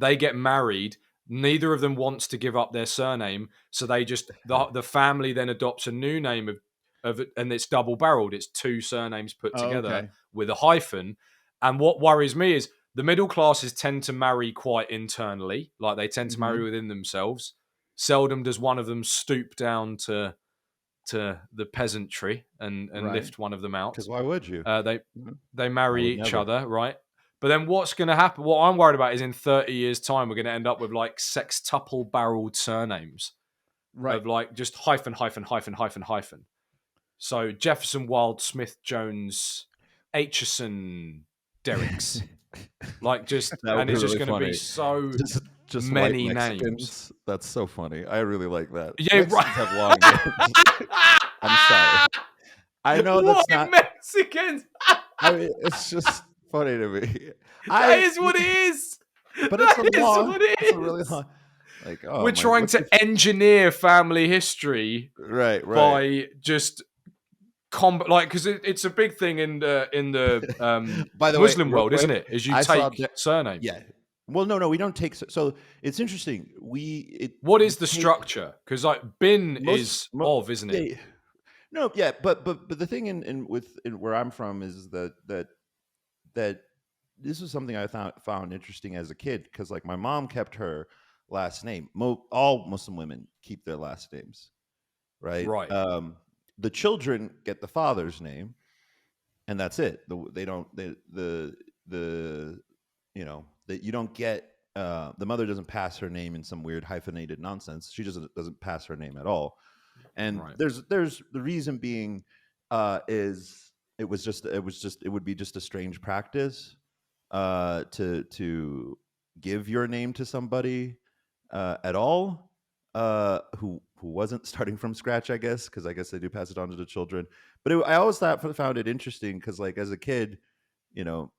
They get married, neither of them wants to give up their surname, so they just the family then adopts a new name of it, and it's double-barreled. It's two surnames put together with a hyphen. And what worries me is the middle classes tend to marry quite internally, like they tend to marry within themselves. Seldom does one of them stoop down to the peasantry and lift one of them out. Because why would you? They marry each other, right? But then what's going to happen? What I'm worried about is in 30 years' time, we're going to end up with like sextuple-barreled surnames. Right. Of like just hyphen. So Jefferson, Wild, Smith, Jones, Aitchison, Derricks. Like just, and it's just going to be so... Just many names. Names. That's so funny. I really like that. Yeah, Mexicans have long names. I'm sorry. I know that's not Mexicans. I mean, it's just funny to me. That is what it is. But it's a That is long. what it It's a really is. long. Like, oh, We're trying to engineer family history right. by just because it's a big thing in the By the way, Muslim real world, isn't quick, it? Is you I saw take surname. Yeah. Well, no, we don't take. So it's interesting. What is the take structure? Because like bin most, is mo- of, isn't yeah, it? yeah. No, yeah, but the thing in where I'm from is that this was something I found interesting as a kid because like my mom kept her last name. All Muslim women keep their last names, right? Right. The children get the father's name, and that's it. They don't the you know that you don't get the mother doesn't pass her name in some weird hyphenated nonsense. She doesn't pass her name at all. And Right. there's the reason being is it would be just a strange practice to give your name to somebody at all who wasn't starting from scratch, I guess, because I guess they do pass it on to the children. But I always found it interesting because like as a kid, you know,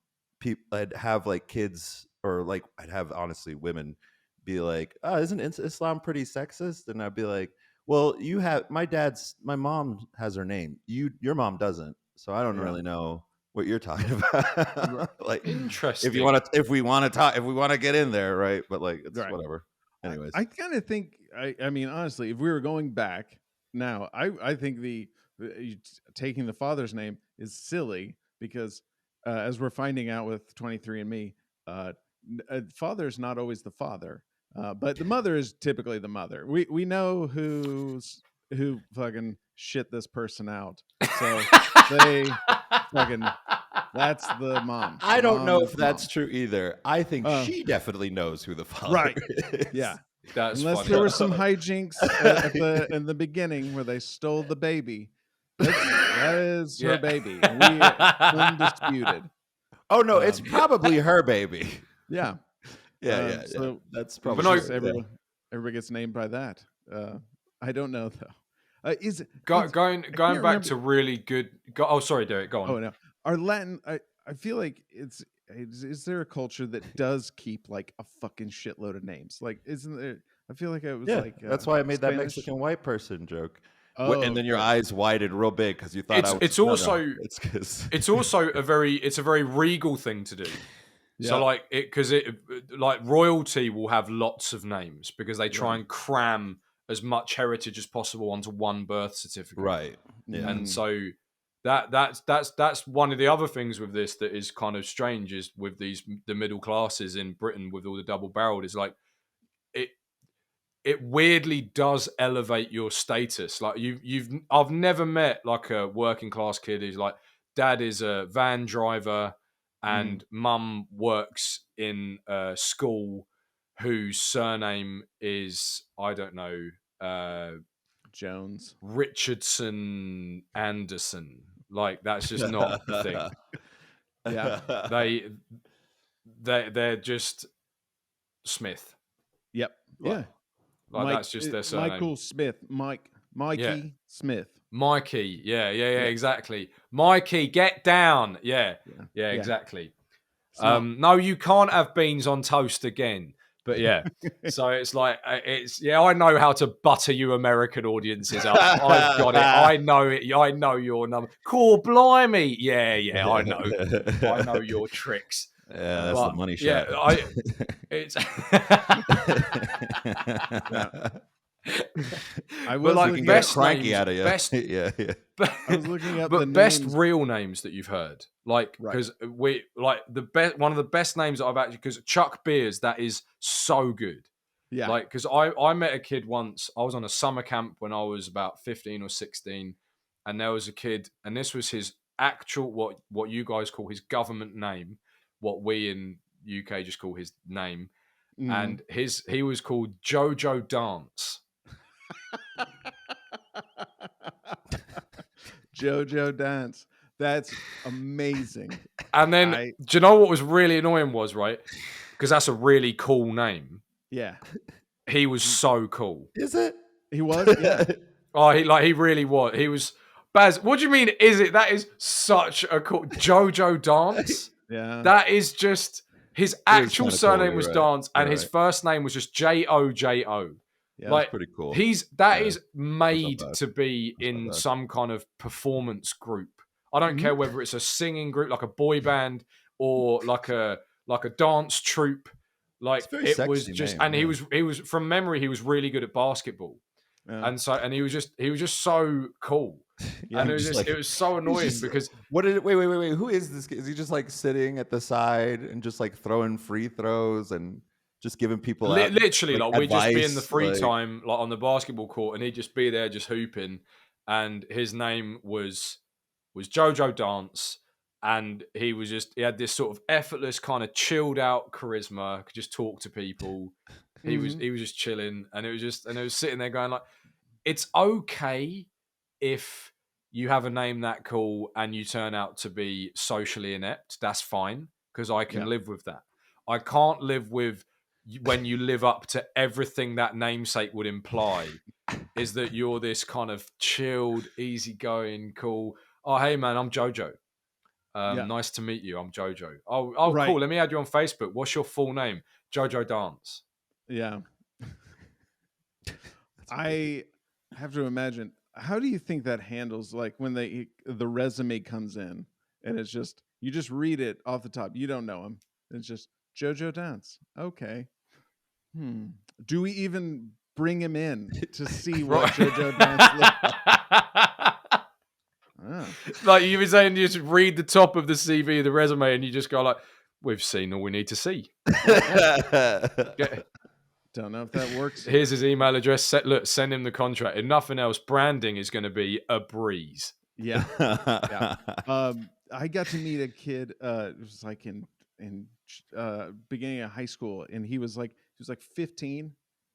I'd have like kids or like I'd have honestly women be like, oh, isn't Islam pretty sexist? And I'd be like, well, my mom has her name. Your mom doesn't. So I don't really know what you're talking about. Like Interesting. if we want to get in there, right? But like it's whatever. Anyways. I kind of think I mean honestly, if we were going back now, I think taking the father's name is silly because as we're finding out with 23andMe, father's not always the father. But the mother is typically the mother. We know who fucking shit this person out. So they fucking that's the mom. I don't know if is that's mom. true either. I think she definitely knows who the father is. Yeah. That's Unless funny. there were some hijinks in the beginning where they stole the baby. That is her baby. Undisputed. Oh no, it's probably her baby. Yeah. Yeah. So that's But probably no, everybody gets named by that. I don't know though. Going back to really good. Oh, sorry, Derek. Go on. Oh no, our Latin. I feel like is there a culture that does keep like a fucking shitload of names? Like, isn't there? I feel like it was like that's why I made that Spanish? Mexican white person joke. Oh, And then your eyes widened real big because you thought it's also a very regal thing to do. Yeah. So like royalty will have lots of names because they try and cram as much heritage as possible onto one birth certificate. Right. Yeah. And so that's one of the other things with this that is kind of strange is with the middle classes in Britain with all the double barreled is like it weirdly does elevate your status. Like I've never met like a working class kid who's like dad is a van driver and mum works in a school whose surname is I don't know Jones, Richardson Anderson. Like that's just not the thing. Yeah. They're just Smith. Yep. Yeah. Like that's just their surname. Michael Smith. Mikey Smith. Mikey. Yeah, exactly. Mikey, get down. Yeah, exactly. No, you can't have beans on toast again. But yeah, so it's like I know how to butter you American audiences up. I've got it. I know it. I know your number. Cool, blimey. Yeah, I know your tricks. Yeah, that's the money shot. Yeah, it's. I was like best cranky names, out of you. Best, yeah. I was looking up but the best names. real names that you've heard, like because we like the best. One of the best names that I've actually because Chuck Beers, that is so good. Yeah, like because I met a kid once. I was on a summer camp when I was about 15 or 16, and there was a kid, and this was his actual what you guys call his government name, what we in UK just call his name, and he was called Jojo Dance. Jojo Dance. That's amazing. And then, do you know what was really annoying was, right? Because that's a really cool name. Yeah. He was so cool. Is it? He was? Yeah. Oh, he really was. He was Baz, what do you mean? Is it? That is such a cool JoJo Dance. Yeah. That is just his actual kinda surname cool, was you're right. Dance, and You're his right. first name was just Jojo. Yeah. Like Pretty cool. that Yeah. is made bad. to be That's not in bad. some kind of performance group. I don't care whether it's a singing group, like a boy band, or like a dance troupe. Like It's a very it was sexy just, name, and yeah. he was from memory, he was really good at basketball, Yeah. and he was just so cool. Yeah, And it was just just like- it was so annoying just- because What did it? Wait. Who is this? Is he just like sitting at the side and just like throwing free throws and just giving people out, literally like we'd just be in the advice, free like- time like on the basketball court, and he'd just be there just hooping, and his name was JoJo Dance, and he had this sort of effortless kind of chilled out charisma, could just talk to people. He was just chilling, and it was sitting there going like, it's okay if you have a name that cool and you turn out to be socially inept. That's fine, because I can Yeah. live with that. I can't live with when you live up to everything that namesake would imply, is that you're this kind of chilled, easygoing, cool. Oh, hey man, I'm Jojo. Yeah. Nice to meet you. I'm Jojo. Oh, Right. cool. Let me add you on Facebook. What's your full name? Jojo Dance. Yeah. I have to imagine, how do you think that handles, like when the resume comes in and it's just, you just read it off the top. You don't know him. It's just JoJo Dance. Okay. Do we even bring him in to see what JoJo Dance looks like? Oh. Like you were saying, you just read the top of the CV, the resume, and you just go like, "We've seen all we need to see." Don't know if that works. Here's his email address. Look, send him the contract. If nothing else, branding is going to be a breeze. Yeah. I got to meet a kid. It was like in beginning of high school, and he was like 15,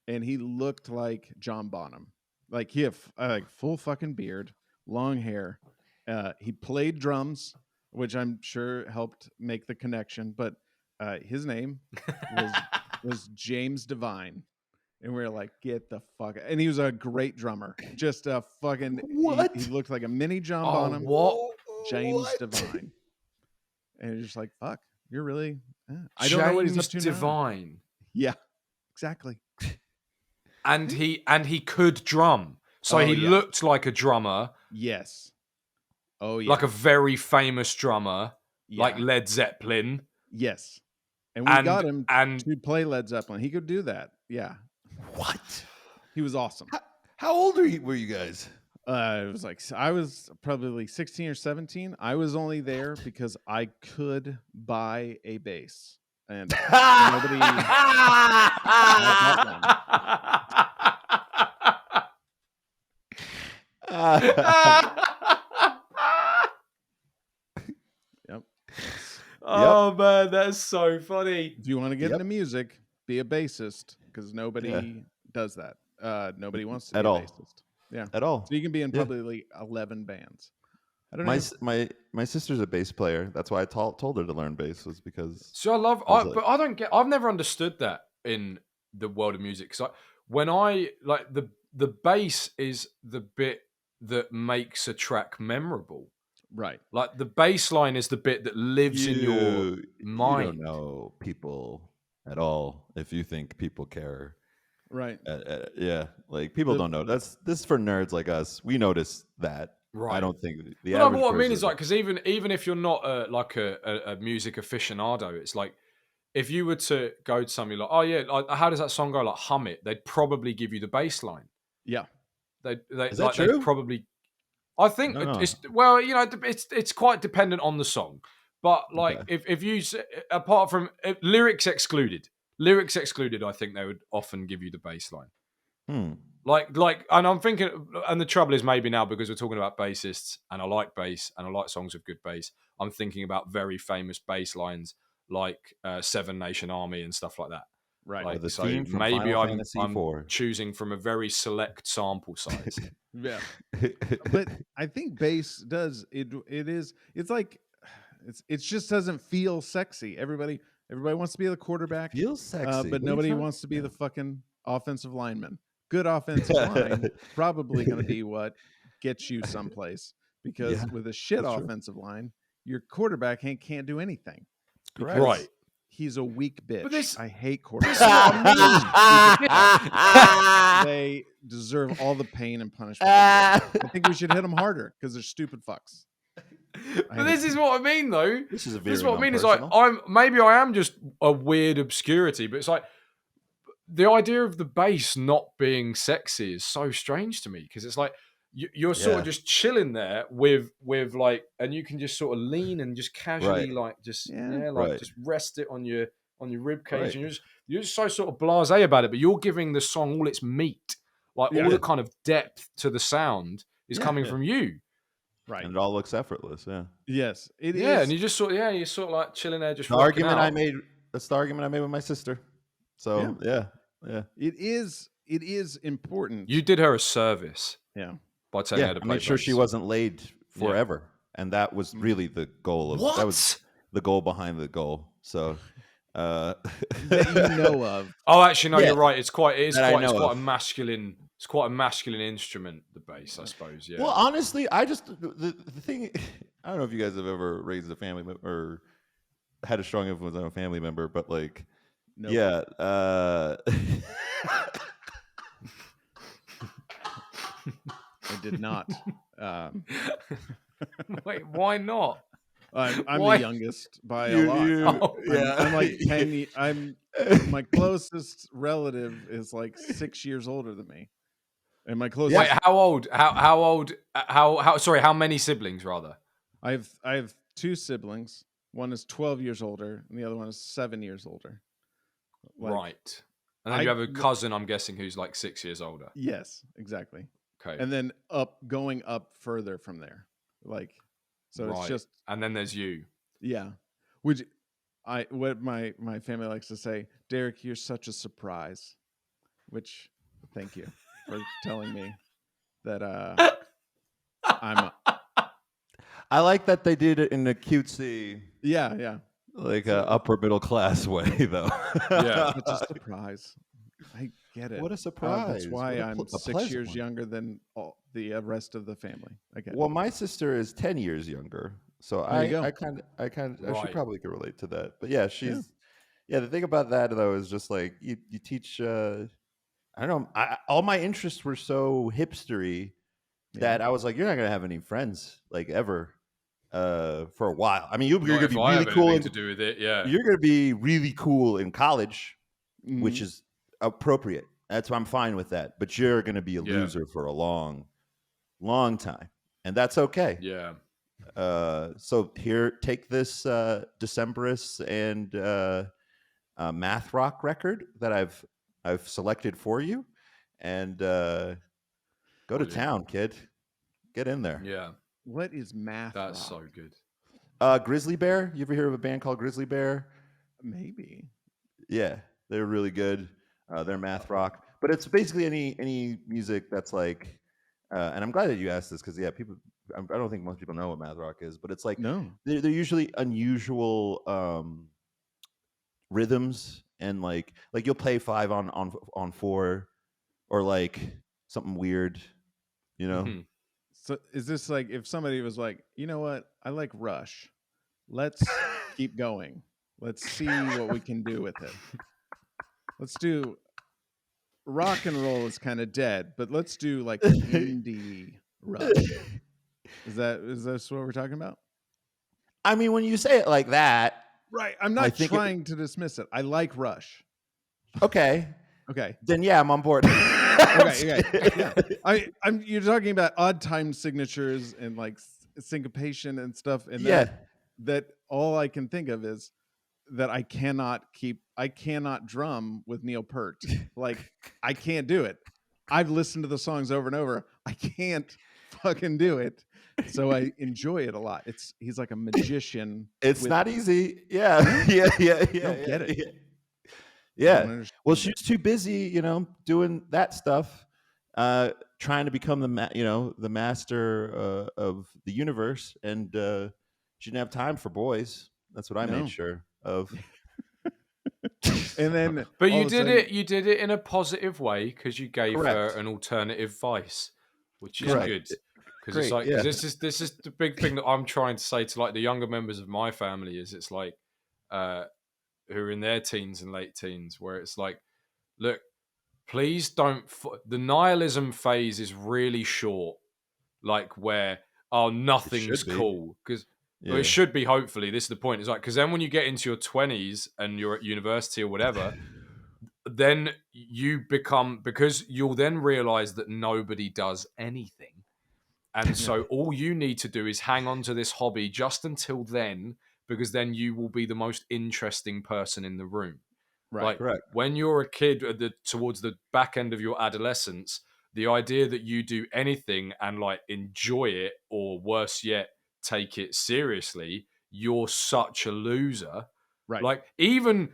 and he looked like John Bonham. Like he had like full fucking beard, long hair. He played drums, which I'm sure helped make the connection. But his name was James Devine. And we were like, get the fuck out. And he was a great drummer. Just a fucking What? He looked like a mini John Oh, Bonham. what? James What? Devine. And you're just like, fuck, you're really I don't know what he's up to James now. Devine. Yeah, exactly. And he could drum. So Oh, he yeah. looked like a drummer, Yes. Oh yeah. like a very famous drummer, like Yeah. Led Zeppelin. Yes. And we And got him and to play Led Zeppelin. He could do that. Yeah. What? He was awesome. How old were you guys? It was like, I was probably 16 or 17. I was only there because I could buy a bass. And nobody had Yep. Oh man, that's so funny. If you want to get Yep. into music, be a bassist, because nobody does that. Nobody wants to At be a all. bassist. Yeah. At all. So you can be in Yeah. probably 11 bands. I don't My know. s- my my sister's a bass player. That's why I told her to learn bass, was because So I love, I was like- but I don't get. I've never understood that in the world of music. Because when I like the bass is the bit that makes a track memorable. Right. Like the bass line is the bit that lives in your You mind. don't know people at all if you think people care. Right. Yeah, like people The- don't know. This is for nerds like us. We notice that. Right. I don't think the But no, average but what I mean is person- like, because even if you're not like a music aficionado, it's like if you were to go to somebody like, oh yeah, like, how does that song go? Like hum it. They'd probably give you the bass line. Yeah. They Is that like true? they'd probably. I think No. it's well, you know, it's quite dependent on the song, but like if you apart from lyrics excluded, I think they would often give you the bass line. Like, and I'm thinking, and the trouble is maybe now because we're talking about bassists, and I like bass, and I like songs with good bass. I'm thinking about very famous bass lines like Seven Nation Army and stuff like that. Right. Like, the so theme from maybe Final I'm Fantasy IV. choosing from a very select sample size. Yeah. But I think bass does it's like it just doesn't feel sexy. Everybody wants to be the quarterback, Feels sexy, but What are you nobody trying- wants to be the fucking offensive lineman. Good offensive line probably going to be what gets you someplace. because with a shit that's true. offensive line, your quarterback can't do anything. Correct. Because Right. He's a weak bitch. this- I hate This quarterbacks. is what I mean. They deserve all the pain and punishment. I think we should hit them harder because they're stupid fucks. But this is what I mean, though. This is This is what I mean. Is like maybe I am just a weird obscurity, but it's like the idea of the bass not being sexy is so strange to me because it's like you're sort of just chilling there with like, and you can just sort of lean and just casually like just just rest it on your rib cage, and you're just so sort of blasé about it. But you're giving the song all its meat, like all the kind of depth to the sound is coming from you. Right. And it all looks effortless. Yeah. Yes, it is. Yeah, and you just sort of you're sort of like chilling there, just the argument I made. That's the argument I made with my sister. So yeah. It is important. You did her a service. Yeah. By telling her to play I made sure bass. she wasn't laid forever, and that was really the goal of that was the goal behind the goal. So that you know of. Oh, actually, no, you're right. It's quite a masculine instrument, the bass, I suppose. Yeah. Well, honestly, the thing. I don't know if you guys have ever raised a family member or had a strong influence on a family member, but like, I did not. Wait, why not? I'm the youngest by a lot. I'm like 10. My closest relative is like 6 years older than me, and my closest. Wait, how old? How old? Sorry, how many siblings rather? I have 2 siblings. One is 12 years older, and the other one is 7 years older. Right. And then you have a cousin, I'm guessing, who's like 6 years older. Yes, exactly. Okay. And then going up further from there. Like, so it's just. And then there's you. Yeah. What my family likes to say, Derek, you're such a surprise. Which, thank you for telling me that I'm. I like that they did it in a cutesy. Yeah. Like an upper middle class way, though. Yeah, it's a surprise. I get it. What a surprise! That's why I'm 6 years younger than the rest of the family. I get well, my sister is 10 years younger, so I should probably could relate to that. But yeah, she's the thing about that though is just like you teach. I don't know. All my interests were so hipstery that I was like, you're not gonna have any friends like ever. For a while. I mean, you're going to be really cool. To do with it, yeah. You're going to be really cool in college, which is appropriate. That's why I'm fine with that. But you're going to be a loser for a long, long time, and that's okay. Yeah. So here, take this Decemberist and math rock record that I've selected for you, and go to town, kid. Get in there. Yeah. What is math rock? That's so good. Grizzly Bear. You ever hear of a band called Grizzly Bear? Maybe. Yeah, they're really good. They're math rock, but it's basically any music that's like. And I'm glad that you asked this because people. I don't think most people know what math rock is, but it's like they're usually unusual rhythms and like you'll play 5 on 4, or like something weird, you know. Mm-hmm. So is this like if somebody was like, you know what, I like Rush, let's keep going, let's see what we can do with it, let's do rock and roll is kind of dead, but let's do like indie Rush. Is this what we're talking about? I mean, when you say it like that, right? I'm not trying to dismiss it. I like Rush. Okay. Then I'm on board. Okay. Yeah. You're talking about odd time signatures and like syncopation and stuff, and that all I can think of is that I cannot drum with Neil Peart. Like I can't do it. I've listened to the songs over and over. I can't fucking do it. So I enjoy it a lot. He's like a magician. It's not easy. Yeah. I don't get it. Yeah. Well, she's too busy, doing that stuff, trying to become the master of the universe, and she didn't have time for boys. That's what I made sure of. And then, but you did it in a positive way because you gave her an alternative vice, which is good. Because it's Great, like, yeah. because this is the big thing that I'm trying to say to like the younger members of my family is it's like who are in their teens and late teens, where it's like, look, please don't. The nihilism phase is really short, like where It nothing's should be. cool because. Well, it Yeah. should be. Hopefully, this is the point. It's like because then when you get into your 20s and you're at university or whatever, then you become because you'll then realize that nobody does anything. And so all you need to do is hang on to this hobby just until then, because then you will be the most interesting person in the room. Right. Like Correct. when you're a kid towards the back end of your adolescence, the idea that you do anything and like enjoy it, or worse yet, take it seriously, you're such a loser. Right. Like even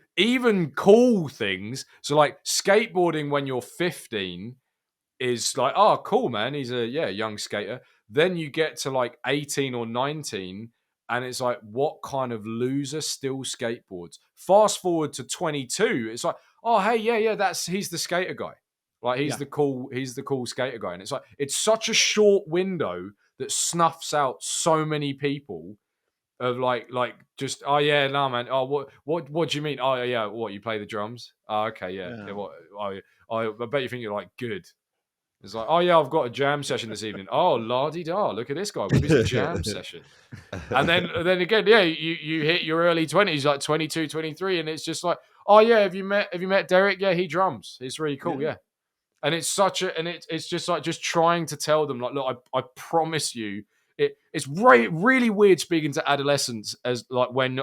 cool things. So like skateboarding when you're 15 is like, oh, cool, man. He's a young skater. Then you get to like 18 or 19, and it's like, what kind of loser still skateboards? Fast forward to 22, it's like, oh, hey, he's the skater guy. Like he's Yeah. the cool skater guy. And it's like it's such a short window that snuffs out so many people of like just no man, what do you mean? Oh yeah, what, you play the drums? Oh okay, yeah. Yeah. What I bet you think you're like good. It's like, oh yeah, I've got a jam session this evening. Oh, la-di-da, look at this guy with his jam session. And then again, yeah, you hit your early 20s, like 22, 23, and it's just like, oh yeah, have you met Derek? Yeah, he drums. It's really cool, yeah. And it's it's just like just trying to tell them, like, look, I promise you, it's really weird speaking to adolescents as like when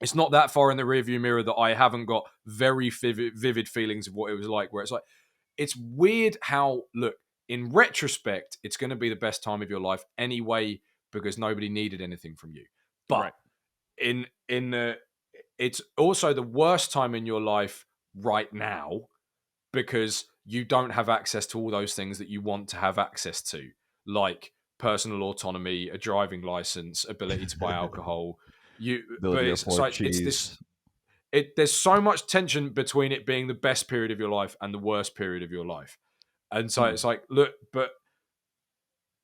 it's not that far in the rearview mirror that I haven't got very vivid feelings of what it was like, where it's like, it's weird how, look, in retrospect, it's going to be the best time of your life anyway, because nobody needed anything from you. But it's also the worst time in your life right now, because you don't have access to all those things that you want to have access to, like personal autonomy, a driving license, ability to buy alcohol. But Ability to it's afford like cheese. there's so much tension between it being the best period of your life and the worst period of your life. And so it's like, look, but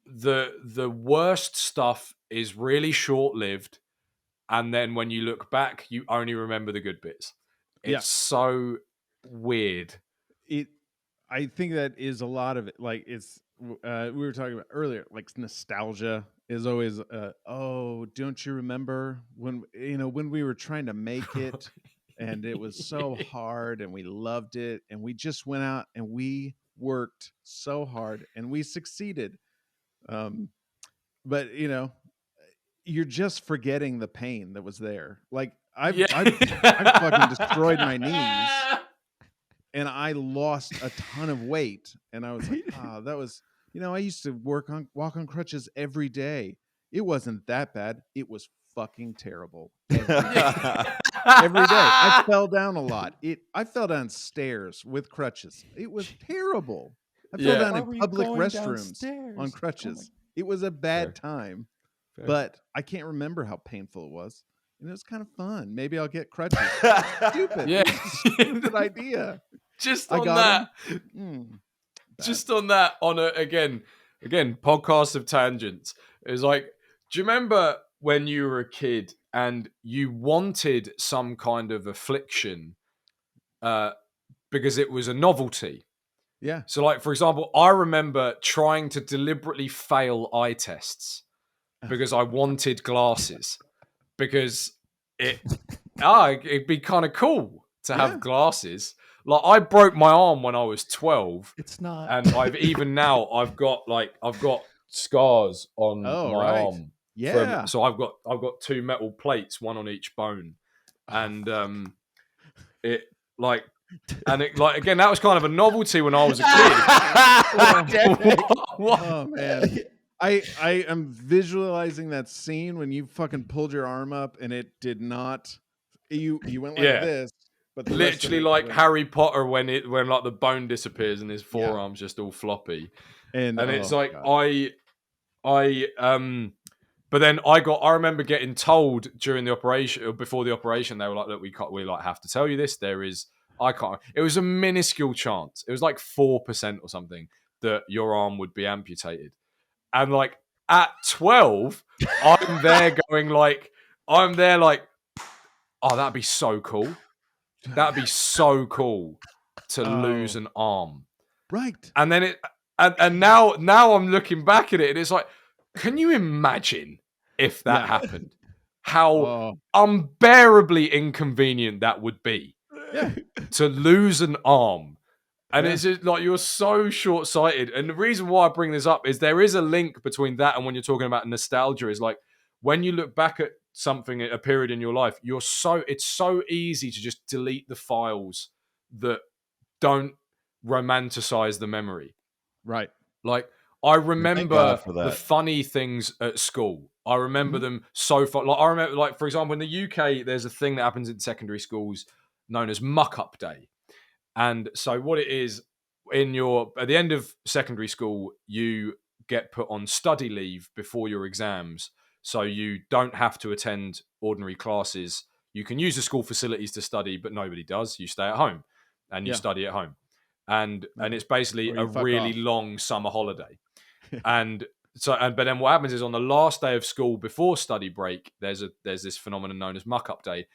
the worst stuff is really short-lived, and then when you look back, you only remember the good bits. It's so weird. I think that is a lot of it. Like it's we were talking about earlier, like nostalgia is always oh, don't you remember when when we were trying to make it and it was so hard and we loved it and we just went out and we worked so hard and we succeeded. But you're just forgetting the pain that was there. Like I've fucking destroyed my knees and I lost a ton of weight. And I was like, that was, I used to walk on crutches every day. It wasn't that bad. It was fucking terrible. Every day. I fell down a lot. I fell down stairs with crutches. It was terrible. I fell down in public restrooms on crutches. It was a bad time, but I can't remember how painful it was. And it was kind of fun. Maybe I'll get crutches. Stupid. Yeah. It was a stupid idea. Just on that. Just on that, again, podcast of tangents. It was like, do you remember when you were a kid and you wanted some kind of affliction because it was a novelty? Yeah. So like, for example, I remember trying to deliberately fail eye tests because I wanted glasses, because it'd be kind of cool to have glasses. Like I broke my arm when I was 12. It's not. And I've got scars on my arm. Yeah. So I've got two metal plates, one on each bone. And again, that was kind of a novelty when I was a kid. What? Oh man. I am visualizing that scene when you fucking pulled your arm up and it did not. You went like this, but literally like Harry Potter when like the bone disappears and his forearm's just all floppy, and it's like God. But then I remember getting told during the operation or before the operation, they were like, look, we have to tell you this. It was a minuscule chance. It was like 4% or something that your arm would be amputated. And like at 12, I'm there going like, oh, that'd be so cool. That'd be so cool to lose an arm. Right. And then and now I'm looking back at it and it's like, can you imagine if that happened? How unbearably inconvenient that would be to lose an arm. And it's just like, you're so short-sighted. And the reason why I bring this up is there is a link between that and when you're talking about nostalgia, is like when you look back at something, a period in your life, it's so easy to just delete the files that don't romanticize the memory. Right. Like, I remember for the that. funny things at school. I remember them so far. Like, I remember, like, for example, in the UK, there's a thing that happens in secondary schools known as muck-up day. And so what it is, at the end of secondary school, you get put on study leave before your exams. So you don't have to attend ordinary classes. You can use the school facilities to study, but nobody does. You stay at home and you study at home. And it's basically a really long summer holiday. But then what happens is, on the last day of school before study break, there's this phenomenon known as muck-up day.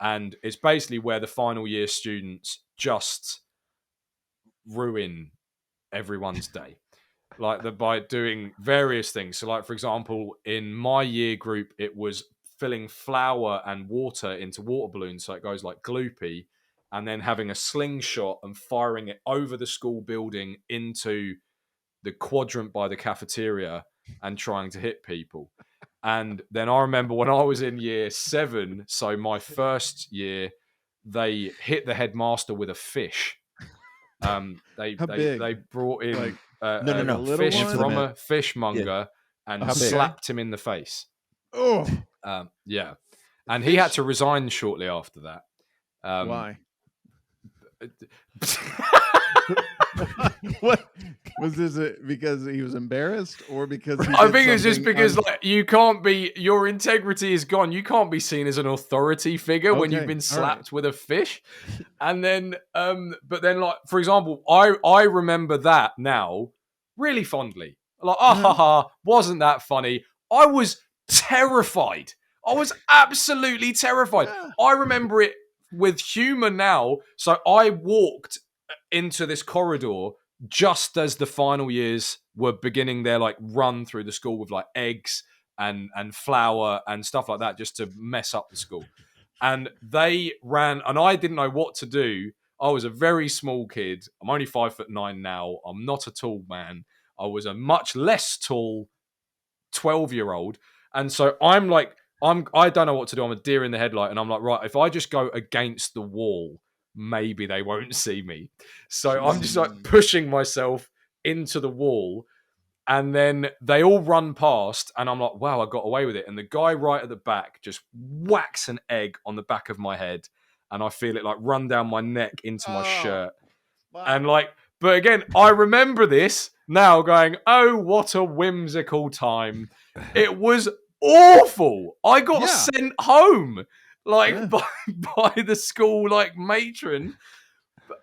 And it's basically where the final year students just ruin everyone's day, by doing various things. So, like, for example, in my year group, it was filling flour and water into water balloons so it goes like gloopy, and then having a slingshot and firing it over the school building into the quadrant by the cafeteria and trying to hit people. And then I remember when I was in year 7, so my first year, they hit the headmaster with a fish. They brought in No. a fish one? from a fishmonger and slapped him in the face. Oh, yeah. And he had to resign shortly after that. why? What was this? Because he was embarrassed, or because I think it's just because like, you can't be, your integrity is gone. You can't be seen as an authority figure when you've been slapped with a fish. And then, but then, like, for example, I remember that now really fondly. Like, wasn't that funny? I was terrified. I was absolutely terrified. I remember it with humor now. So I walked into this corridor just as the final years were beginning their like run through the school with like eggs and flour and stuff like that, just to mess up the school. And they ran, and I didn't know what to do. I was a very small kid. I'm only 5'9" now. I'm not a tall man. I was a much less tall 12-year-old. And so I don't know what to do. I'm a deer in the headlight. And I'm like, right, if I just go against the wall, maybe they won't see me. So I'm just like pushing myself into the wall. And then they all run past, and I'm like, wow, I got away with it. And the guy right at the back just whacks an egg on the back of my head, and I feel it like run down my neck into my shirt. Wow. And like, but again, I remember this now going, oh, what a whimsical time. It was awful. I got sent home by the school like matron.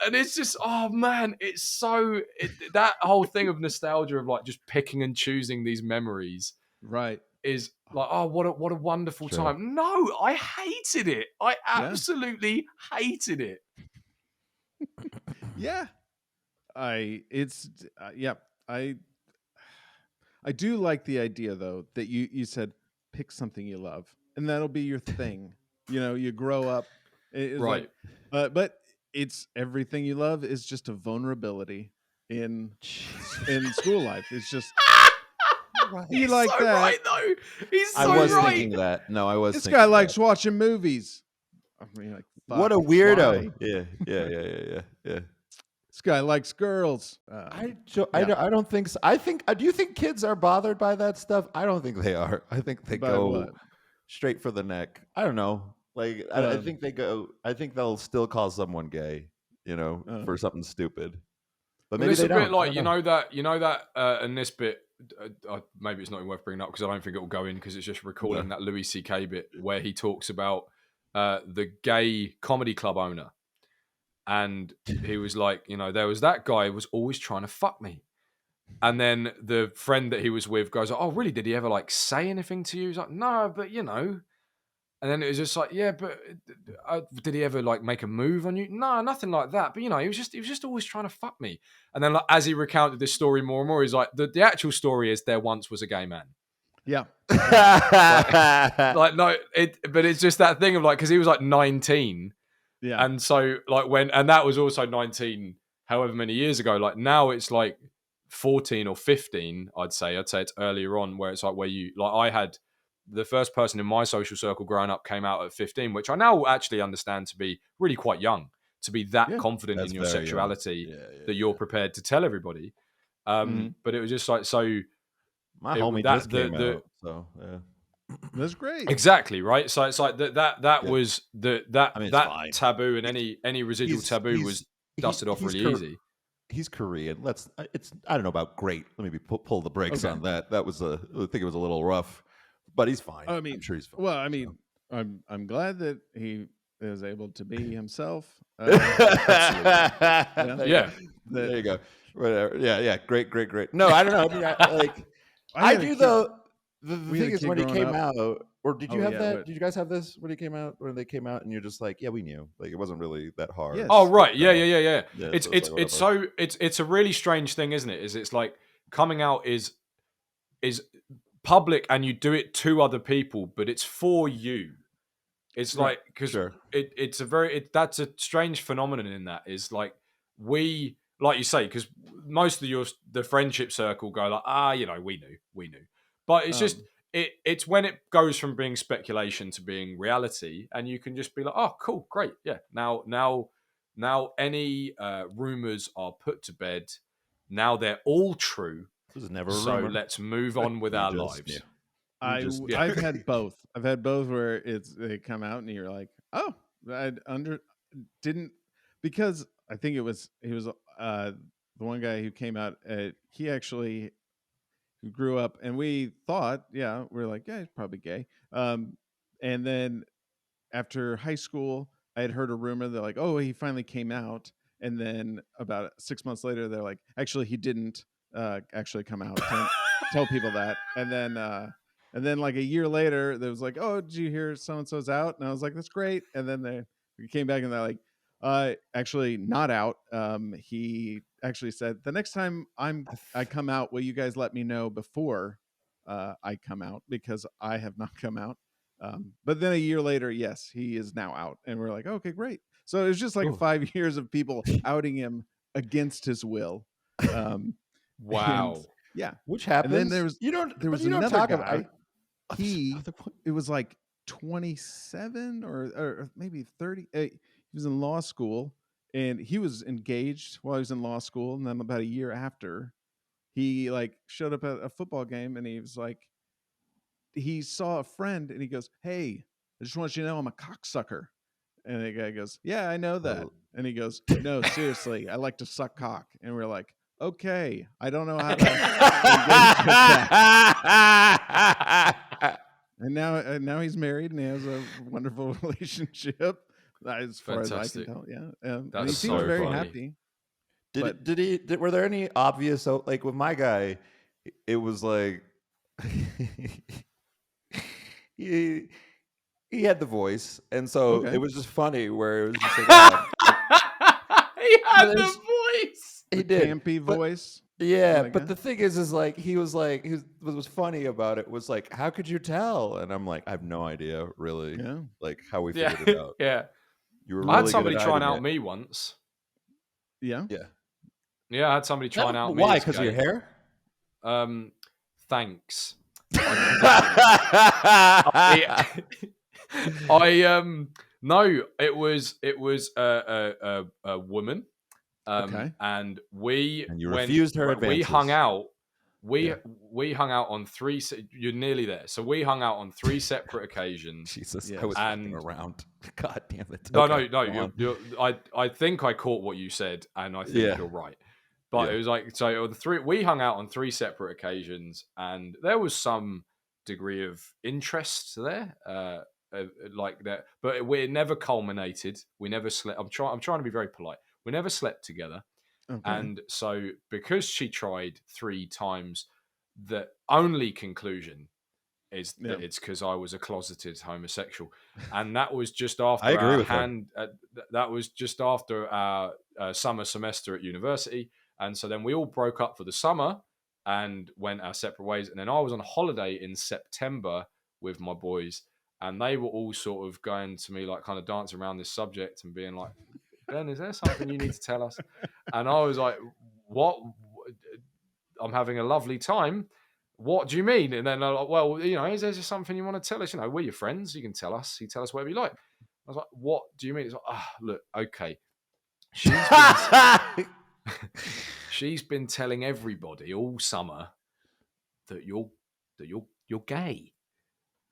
And it's just, oh man, it's so, that whole thing of nostalgia of like just picking and choosing these memories, right, is like, oh, what a wonderful time. No, I hated it. I absolutely hated it. Yeah, I do like the idea though that you said pick something you love and that'll be your thing. You know, you grow up, right? Like, but it's everything you love is just a vulnerability in school life. It's just He's like so that. Right though. He's so I was right. thinking that. No, I was. This guy likes watching movies. I mean, like, what a weirdo! Why? Yeah. This guy likes girls. I don't think so. I think. Do you think kids are bothered by that stuff? I don't think they are. I think they go straight for the neck. I don't know. Like, I think they go. I think they'll still call someone gay, for something stupid. But maybe it's they a don't. bit like you know that, and this bit. Maybe it's not even worth bringing up because I don't think it will go in because it's just recalling that Louis C.K. bit where he talks about the gay comedy club owner, and he was like, there was that guy who was always trying to fuck me, And then the friend that he was with goes, "Oh, really? Did he ever like say anything to you?" He's like, "No, but you know." And then it was just like, "Yeah, but did he ever like make a move on you?" No, nothing like that. But you know, he was just always trying to fuck me. And then like, as he recounted this story more and more, he's like, the actual story is there once was a gay man. Yeah. Like no, but it's just that thing of like because he was like 19, Yeah. and so like and that was also 19, however many years ago. Like now it's like 14 or 15. I'd say it's earlier on where it's like where you like I had the first person in my social circle growing up came out at 15, which I now actually understand to be really quite young to be that Yeah. confident That's in your very young. sexuality Yeah, that you're prepared to tell everybody. Mhm. But it was just like so. My It, homie that just came the out, so yeah. That's great. Exactly right. So it's like that Yeah. was I mean, it's that fine. taboo and He's any residual taboo was dusted off really easy. He's Korean. It's I don't know about great. Let me pull the brakes Okay. on that. That was I think it was a little rough, but he's fine. I mean, I'm sure he's fine. well, I so. mean, I'm glad that he is able to be himself. There you Yeah. go. There you go. Whatever. Yeah. Great. No, I don't know. I mean, I had a do kid. though. The We had thing a is, kid when he growing came up. out, or did you Oh have yeah, that? what? Did you guys have this when he came out? When they came out, and you're just like, yeah, we knew. Like it wasn't really that hard. Yes. Oh right. But, Yeah. Yeah. It's So it's like, it's whatever. so it's a really strange thing, isn't it? It's like coming out is public and you do it to other people, but it's for you. It's Right. like because Sure. it's a very that's a strange phenomenon in that is like we like you say because most of the friendship circle go like you know we knew, but it's just Um. it's when it goes from being speculation to being reality, and you can just be like, oh cool, great, yeah. Now any rumors are put to bed. Now they're all true. This is never a So rumor. let's move on with We our just knew. lives. Yeah. I've had both. I've had both where they come out and you're like, oh, I didn't because I think he was the one guy who came out. He actually who grew up, and we thought, yeah, we're like, yeah, he's probably gay. And then after high school, I had heard a rumor that like, oh, he finally came out, and then about 6 months later, they're like, actually, he didn't actually come out. Don't tell people that. And then like a year later, there was like, oh, did you hear so and so's out? And I was like, that's great. And then we came back and they're like, actually not out. He actually said the next time I come out, will you guys let me know before I come out because I have not come out. But then a year later, yes, he is now out, and we're like, okay, great. So it was just like Cool. 5 years of people outing him against his will. And Wow. yeah, Which and then happens. there was You don't. there But was you don't another talk guy. about. He it was like 27 or maybe 30. He was in law school, and he was engaged while he was in law school, and then about a year after, he like showed up at a football game, and he was like, he saw a friend, and he goes, "Hey, I just want you to know I'm a cocksucker." And the guy goes, "Yeah, I know that." Oh. And he goes, "No, seriously, I like to suck cock." And we're like, "Okay, I don't know how to engage with that." And now he's married and he has a wonderful relationship, as far as I can Fantastic. tell. Yeah, and he That's seems so very funny. happy. But Were there any obvious? So, like with my guy, it was like he he had the voice, and so it okay, was just funny where it was just like, oh, He had but the there's- voice. he the did, campy but voice. yeah, I but guess. the thing is like he was like what was funny about it was like, how could you tell? And I'm like, I have no idea, really, Yeah. like how we Yeah. figured it out. Yeah. You were I had really good somebody at try and hiding out it. me once. Yeah. Yeah. Yeah, I had somebody try and out me Why? as Because of your gay. hair? Thanks. I no, it was a woman. Okay. And we And you went refused her we hung advances. out. We Yeah. we hung out on three. You're nearly there. So we hung out on 3 separate occasions. Jesus, Yes. I was fucking And around. God damn it. no, Okay, no. go on. I think I caught what you said, and I think Yeah. you're right. But Yeah. it was like so. The three we hung out on 3 separate occasions, and there was some degree of interest there, like that. But it never culminated. We never slept. I'm trying to be very polite. We never slept together. Okay. And so because she tried 3 times, the only conclusion is that it's because I was a closeted homosexual, and that was just I after agree our with her. that was just after our summer semester at university, and so then we all broke up for the summer and went our separate ways, and then I was on holiday in September with my boys, and they were all sort of going to me like kind of dancing around this subject and being like, Ben, is there something you need to tell us? And I was like, what? I'm having a lovely time. What do you mean? And then they're like, well, is there just something you want to tell us? We're your friends. You can tell us. You tell us whatever you like. I was like, what do you mean? It's like, look, okay. She's been telling everybody all summer that you're gay.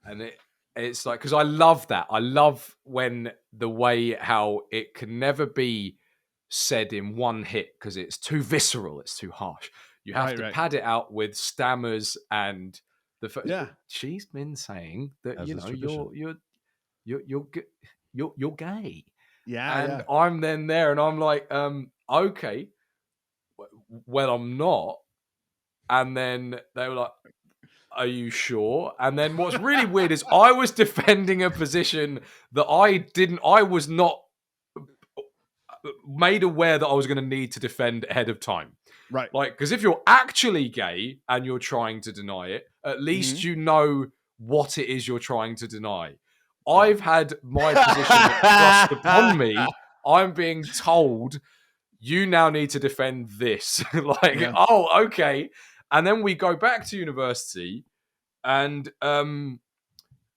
And it's like, because I love that. I love when the way how it can never be said in one hit because it's too visceral, it's too harsh. You have to pad it out with stammers and she's been saying that As is you're gay. Yeah, And yeah. I'm then there and I'm like, okay, well, I'm not. And then they were like, are you sure? And then what's really weird is I was defending a position that I was not made aware that I was going to need to defend ahead of time. Right. Like, because if you're actually gay and you're trying to deny it, at least you know what it is you're trying to deny. I've had my position thrust upon me. I'm being told, you now need to defend this. Oh, okay. And then we go back to university and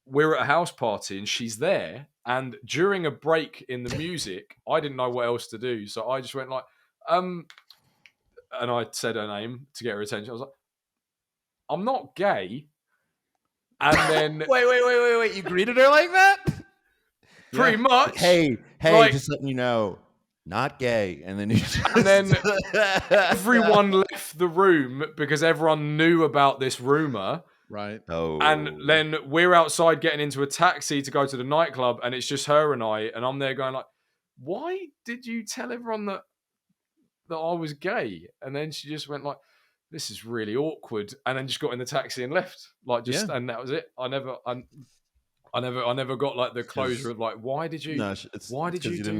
we're at a house party and she's there. And during a break in the music, I didn't know what else to do. So I just went like, and I said her name to get her attention. I was like, I'm not gay. And then wait. You greeted her like that? pretty much. Hey, like, just letting you know, not gay. And then everyone left the room because everyone knew about this rumor. Right. Oh. And then we're outside getting into a taxi to go to the nightclub, and it's just her and I'm there going like, why did you tell everyone that I was gay? And then she just went like, this is really awkward, and then just got in the taxi and left. And that was it. I never got like the closure of like, why did you do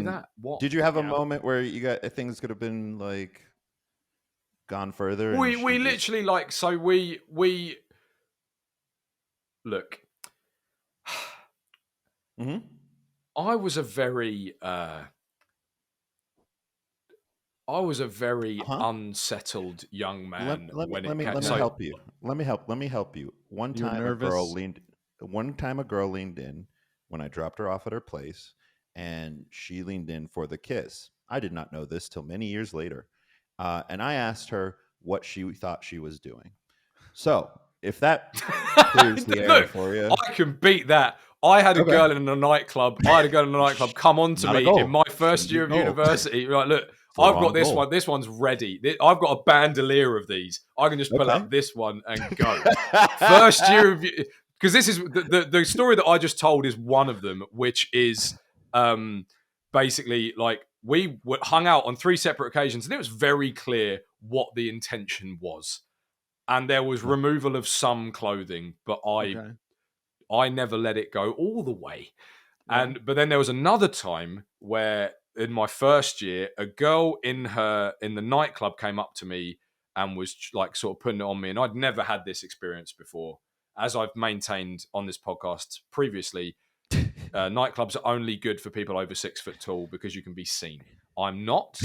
that? What did you have a moment where you got things could have been like gone further? We literally like, so we look. Mm-hmm. I was a very unsettled young man. Let me help you. Let me help you. One time a girl leaned in when I dropped her off at her place, and she leaned in for the kiss. I did not know this till many years later, and I asked her what she thought she was doing. So if that clears the air for you, I can beat that. I had a girl in a nightclub. Come on to me in my first year of university. Like, look, I've got this one. This one's ready. I've got a bandolier of these. I can just pull out this one and go. First year of, because this is the story that I just told is one of them, which is basically like we were hung out on 3 separate occasions, and it was very clear what the intention was. And there was removal of some clothing, but I never let it go all the way. But then there was another time where in my first year, a girl in the nightclub came up to me and was like sort of putting it on me. And I'd never had this experience before. As I've maintained on this podcast previously, nightclubs are only good for people over 6 foot tall because you can be seen. I'm not.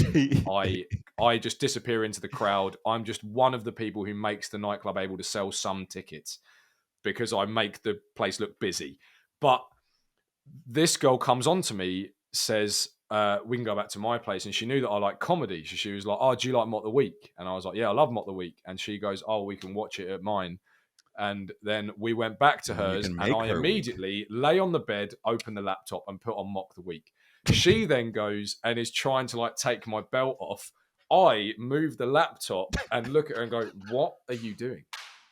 I just disappear into the crowd. I'm just one of the people who makes the nightclub able to sell some tickets because I make the place look busy. But this girl comes on to me, says, we can go back to my place. And she knew that I like comedy. So she was like, oh, do you like Mock the Week? And I was like, yeah, I love Mock the Week. And she goes, oh, we can watch it at mine. And then we went back to hers, and I immediately lay on the bed, open the laptop, and put on Mock the Week. She then goes and is trying to like take my belt off. I move the laptop and look at her and go, what are you doing?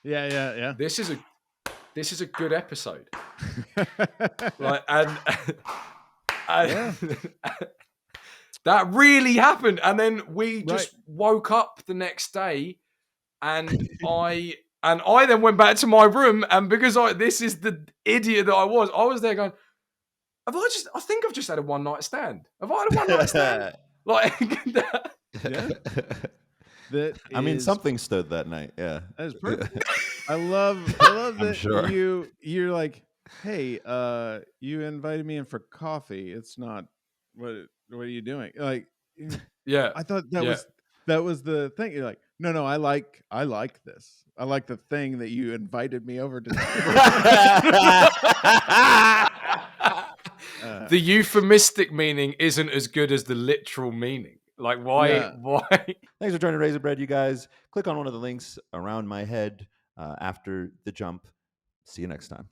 Yeah. This is a good episode. Like, and That really happened. And then we just woke up the next day, and I then went back to my room, and because this is the idiot that I was there going, I think I've just had a one night stand. Have I had a one night stand? Like that. Yeah. I mean, something stood that night. Yeah. That is perfect. I love that sure. you're like, hey, you invited me in for coffee. It's not what are you doing? Like, Yeah. I thought that was the thing. You're like, no, I like this. I like the thing that you invited me over to. The euphemistic meaning isn't as good as the literal meaning. Like, why? Thanks for joining Raisin Bread, you guys. Click on one of the links around my head after the jump. See you next time.